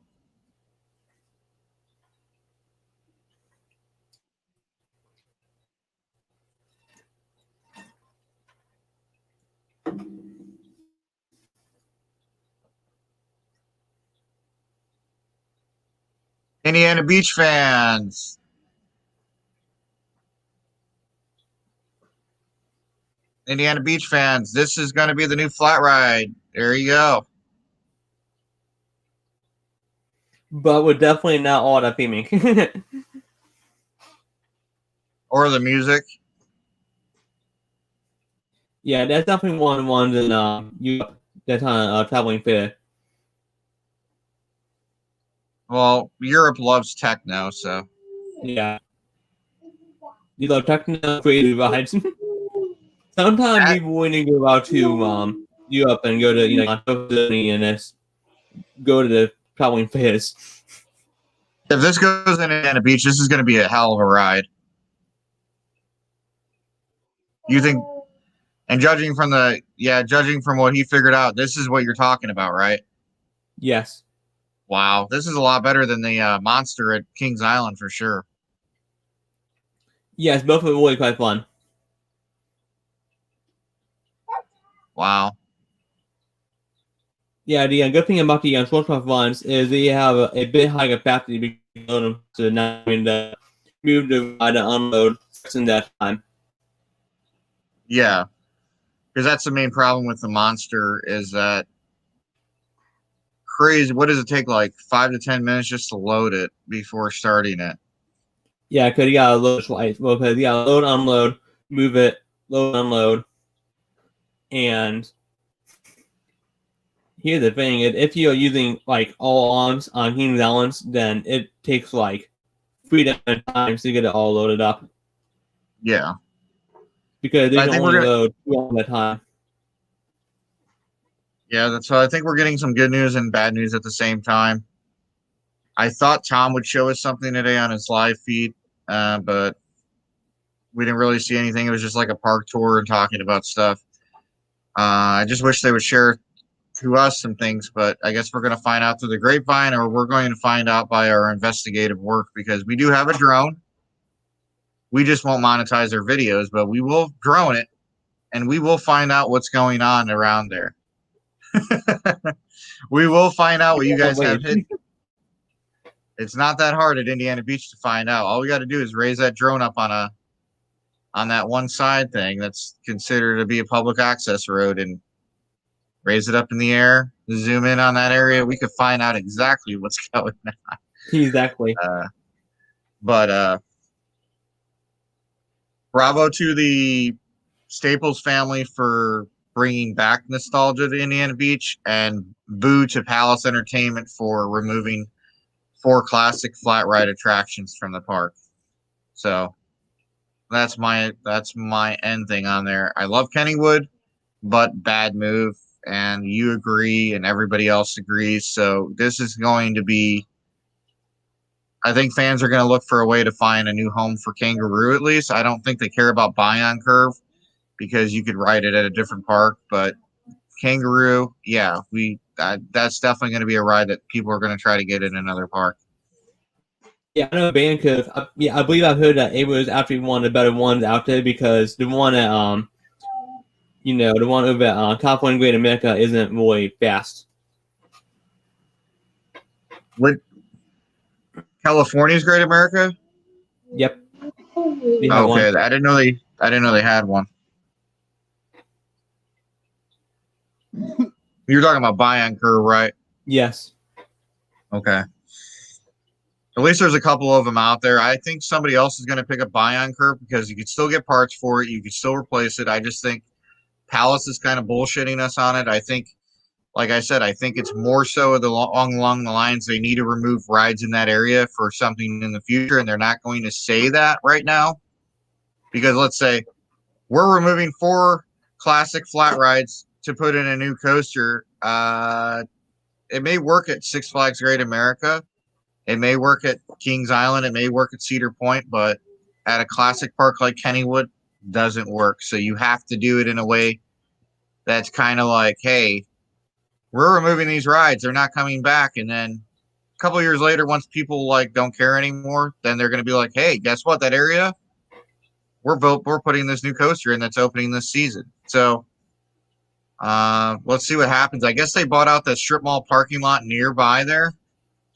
Speaker 1: Indiana Beach fans. Indiana Beach fans, this is going to be the new flat ride. There you go.
Speaker 2: But we're definitely not all that theming.
Speaker 1: Or the music.
Speaker 2: Yeah, that's definitely one of the ones in Europe that's on traveling fair.
Speaker 1: Well, Europe loves techno, so.
Speaker 2: Yeah. You love techno creative rides. Sometimes
Speaker 1: That,
Speaker 2: people want to go out to Europe and go to Germany and just go to the traveling fairs.
Speaker 1: if this goes in Indiana Beach, this is going to be a hell of a ride. You think, and judging from what he figured out, this is what you're talking about, right?
Speaker 2: Yes.
Speaker 1: Wow, this is a lot better than the monster at Kings Island for sure.
Speaker 2: Yes, both of them really quite fun.
Speaker 1: Wow.
Speaker 2: Yeah, the good thing about the Sportscraft ones is they have a bit higher capacity to not having to move the ride and unload in that time.
Speaker 1: Yeah, because that's the main problem with the monster is that crazy. What does it take? Like 5 to 10 minutes just to load it before starting it.
Speaker 2: Yeah, because you gotta load twice. Well, because you gotta load, unload, move it, load, unload, and here's the thing: if you're using like all arms on King's Islands, then it takes like 3 different times to get it all loaded up.
Speaker 1: Yeah,
Speaker 2: Because they
Speaker 1: I
Speaker 2: can
Speaker 1: think
Speaker 2: only load 2 at a time.
Speaker 1: Yeah, so I think we're getting some good news and bad news at the same time. I thought Tom would show us something today on his live feed, but we didn't really see anything. It was just like a park tour and talking about stuff. I just wish they would share to us some things, but I guess we're going to find out through the grapevine, or we're going to find out by our investigative work, because we do have a drone. We just won't monetize our videos, but we will drone it, and we will find out what's going on around there. We will find out what you guys have hidden. It's not that hard at Indiana Beach to find out. All we got to do is raise that drone up on that one side thing that's considered to be a public access road and raise it up in the air, zoom in on that area. We could find out exactly what's going on.
Speaker 2: Exactly.
Speaker 1: But bravo to the Staples family for bringing back nostalgia to Indiana Beach, and boo to Palace Entertainment for removing 4 classic flat ride attractions from the park. So that's my end thing on there. I love Kennywood, but bad move, and you agree, and everybody else agrees. So this is going to be. I think fans are going to look for a way to find a new home for Kangaroo. At least I don't think they care about Bayern Curve, because you could ride it at a different park. But Kangaroo, yeah, that's definitely going to be a ride that people are going to try to get in another park.
Speaker 2: Yeah, I know Bayern Curve. I believe I've heard that it was actually one of the better ones out there, because the one at the one over at Top One Great America isn't really fast.
Speaker 1: What, California's Great America?
Speaker 2: Yep.
Speaker 1: Okay, I didn't know they had one. You're talking about Bayern Curve, right?
Speaker 2: Yes.
Speaker 1: Okay. At least there's a couple of them out there. I think somebody else is going to pick up Bayern Curve, because you can still get parts for it. You can still replace it. I just think Palace is kind of bullshitting us on it. I think, like I said, I think it's more so along the lines they need to remove rides in that area for something in the future, and they're not going to say that right now. Because let's say we're removing 4 classic flat rides to put in a new coaster. It may work at Six Flags Great America. It may work at Kings Island. It may work at Cedar Point, but at a classic park like Kennywood, doesn't work. So you have to do it in a way that's kind of like, hey, we're removing these rides. They're not coming back. And then a couple of years later, once people like don't care anymore, then they're going to be like, hey, guess what? That area, we're putting this new coaster in that's opening this season. So let's see what happens. I guess they bought out that strip mall parking lot nearby there.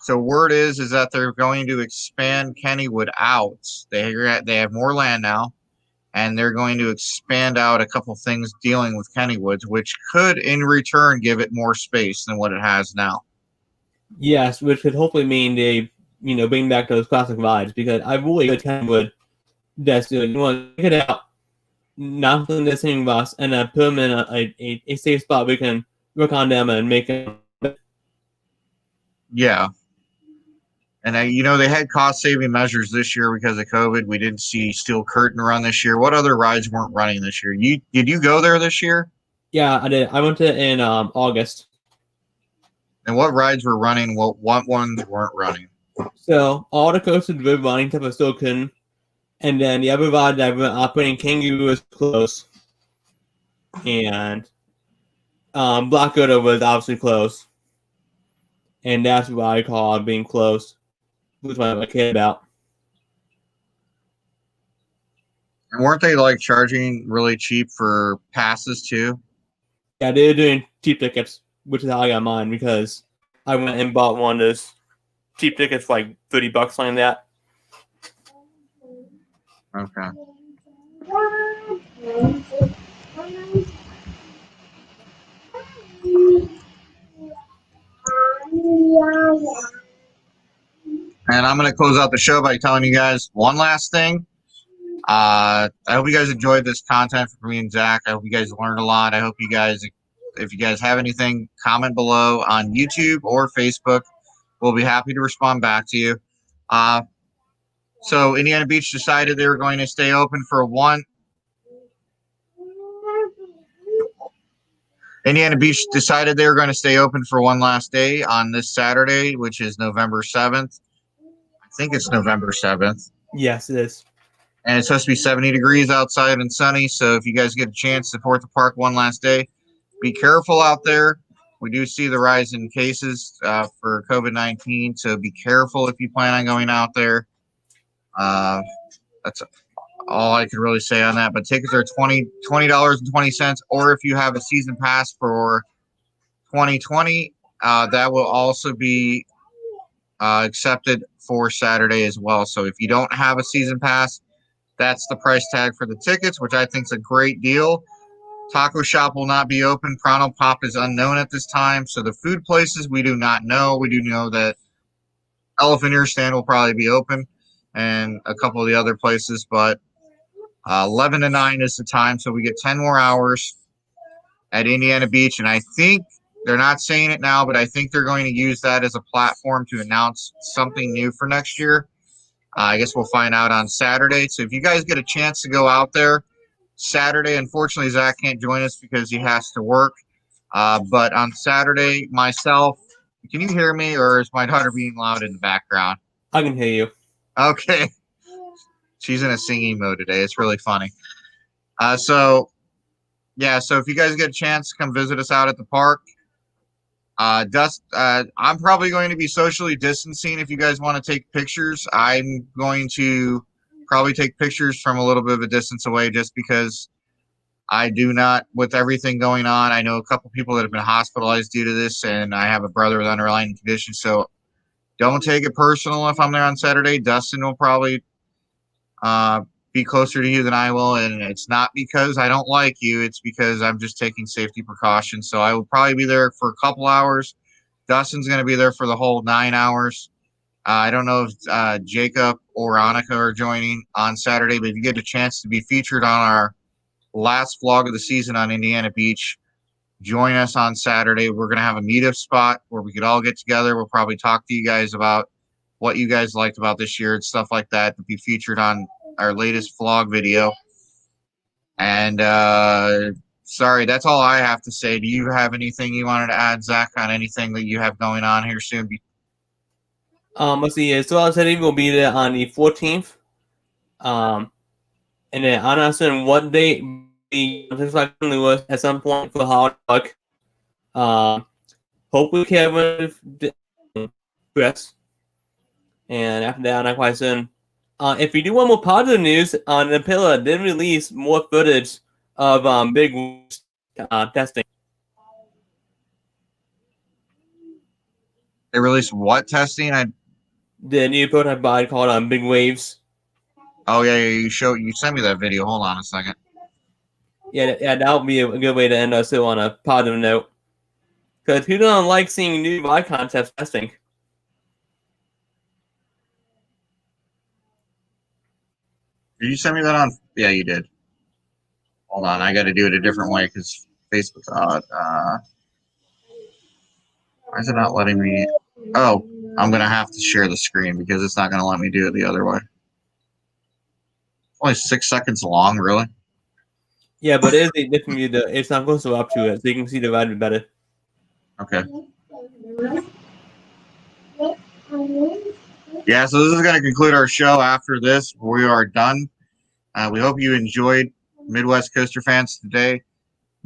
Speaker 1: So word is that they're going to expand Kennywood out. They have more land now, and they're going to expand out a couple things dealing with Kennywood, which could in return give it more space than what it has now.
Speaker 2: Yes, which could hopefully mean they, bring back those classic vibes, because I really good Kennywood that's doing. You want to check it out, not putting this in box, and then put them in a safe spot we can work on them and make them.
Speaker 1: Yeah. And they had cost-saving measures this year because of COVID. We didn't see Steel Curtain run this year. What other rides weren't running this year? Did you go there this year?
Speaker 2: Yeah, I did. I went to in August.
Speaker 1: And what rides were running? What ones weren't running?
Speaker 2: So all the coasters were running except for Steel Curtain, and then the other ride that were operating, Kangaroo, was closed, and Black Widow was obviously closed, and that's what I call being closed. Which one I care about.
Speaker 1: And weren't they like charging really cheap for passes too?
Speaker 2: Yeah, they were doing cheap tickets, which is how I got mine, because I went and bought one of those cheap tickets for like $30 like that.
Speaker 1: Okay. And I'm going to close out the show by telling you guys one last thing. I hope you guys enjoyed this content from me and Zach. I hope you guys learned a lot. I hope you guys, if you guys have anything, comment below on YouTube or Facebook. We'll be happy to respond back to you. So Indiana Beach decided they were going to stay open for Indiana Beach decided they were going to stay open for one last day on this Saturday, which is November 7th. I think it's November 7th.
Speaker 2: Yes, it is.
Speaker 1: And it's supposed to be 70 degrees outside and sunny. So if you guys get a chance to support the park one last day, be careful out there. We do see the rise in cases for COVID-19. So be careful if you plan on going out there. That's all I can really say on that. But tickets are $20.20. Or if you have a season pass for 2020, that will also be accepted for Saturday as well. So if you don't have a season pass, that's the price tag for the tickets, which I think is a great deal. Taco shop will not be open. Pronto Pop is unknown at this time. So the food places, we do not know. We do know that Elephant Ear Stand will probably be open and a couple of the other places. But 11 to 9 is the time. So we get 10 more hours at Indiana Beach. And I think they're not saying it now, but I think they're going to use that as a platform to announce something new for next year. I guess we'll find out on Saturday. So if you guys get a chance to go out there Saturday, unfortunately, Zach can't join us because he has to work. But on Saturday, myself, can you hear me, or is my daughter being loud in the background?
Speaker 2: I can hear you.
Speaker 1: Okay. She's in a singing mode today. It's really funny. So if you guys get a chance to come visit us out at the park, I'm probably going to be socially distancing. If you guys want to take pictures, I'm going to probably take pictures from a little bit of a distance away, just because I do not, with everything going on. I know a couple people that have been hospitalized due to this, and I have a brother with underlying conditions. So don't take it personal if I'm there on Saturday. Dustin will probably be closer to you than I will, and it's not because I don't like you. It's because I'm just taking safety precautions. So I will probably be there for a couple hours. Dustin's going to be there for the whole 9 hours. I don't know if Jacob or Annika are joining on Saturday, but if you get a chance to be featured on our last vlog of the season on Indiana Beach, join us on Saturday. We're going to have a meetup spot where we could all get together. We'll probably talk to you guys about what you guys liked about this year and stuff like that to be featured on our latest vlog video. And sorry, that's all I have to say. Do you have anything you wanted to add, Zach, on anything that you have going on here soon?
Speaker 2: Let's see. So I said will be there on the 14th. And then I'm not certain what date things like Lewis at some point for Hard Luck. Hopefully Kevin Chris. And after that, I'm not quite certain. If you do want more positive news, the Pillar did release more footage of Big testing.
Speaker 1: They released what testing?
Speaker 2: The new prototype body called Big Waves.
Speaker 1: Oh yeah, you sent me that video. Hold on a second.
Speaker 2: Yeah, that would be a good way to end us on a positive note. Because who doesn't like seeing new body concepts testing?
Speaker 1: Did you send me that on? Yeah, you did. Hold on, I got to do it a different way because Facebook's odd. Why is it not letting me? Oh, I'm gonna have to share the screen because it's not gonna let me do it the other way. Only 6 seconds long, really.
Speaker 2: Yeah, but it is a different view. It's not close up to it, so you can see the ride better.
Speaker 1: Okay. Yeah, so this is going to conclude our show. After this, we are done. We hope you enjoyed Midwest Coaster Fans today.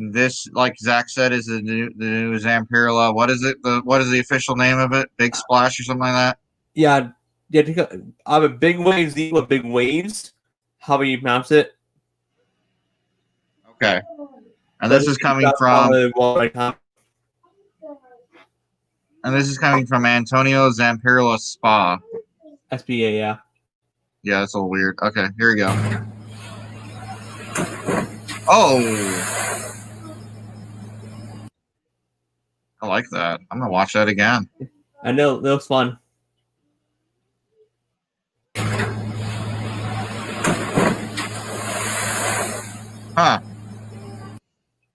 Speaker 1: This, like Zach said, is the new Zamperla. What is it? What is the official name of it? Big Splash or something like that?
Speaker 2: Yeah. I have a Big Waves equal Big Waves. How you pronounce it?
Speaker 1: Okay. And this is coming from Antonio Zamperla Spa.
Speaker 2: SPA, yeah.
Speaker 1: Yeah, that's a little weird. Okay, here we go. Oh, I like that. I'm gonna watch that again.
Speaker 2: I know, that was fun.
Speaker 1: Huh.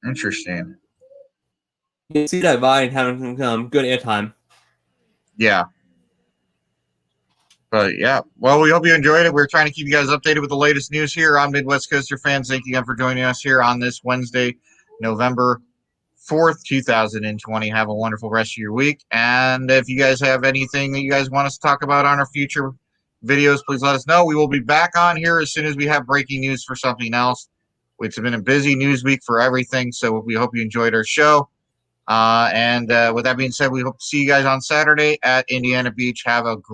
Speaker 1: Interesting.
Speaker 2: You can see that ride having some good airtime.
Speaker 1: Yeah. But yeah, well, we hope you enjoyed it. We're trying to keep you guys updated with the latest news here on Midwest Coaster Fans. Thank you again for joining us here on this Wednesday, November 4th, 2020. Have a wonderful rest of your week. And if you guys have anything that you guys want us to talk about on our future videos, please let us know. We will be back on here as soon as we have breaking news for something else. It's been a busy news week for everything, so we hope you enjoyed our show. And with that being said, we hope to see you guys on Saturday at Indiana Beach. Have a great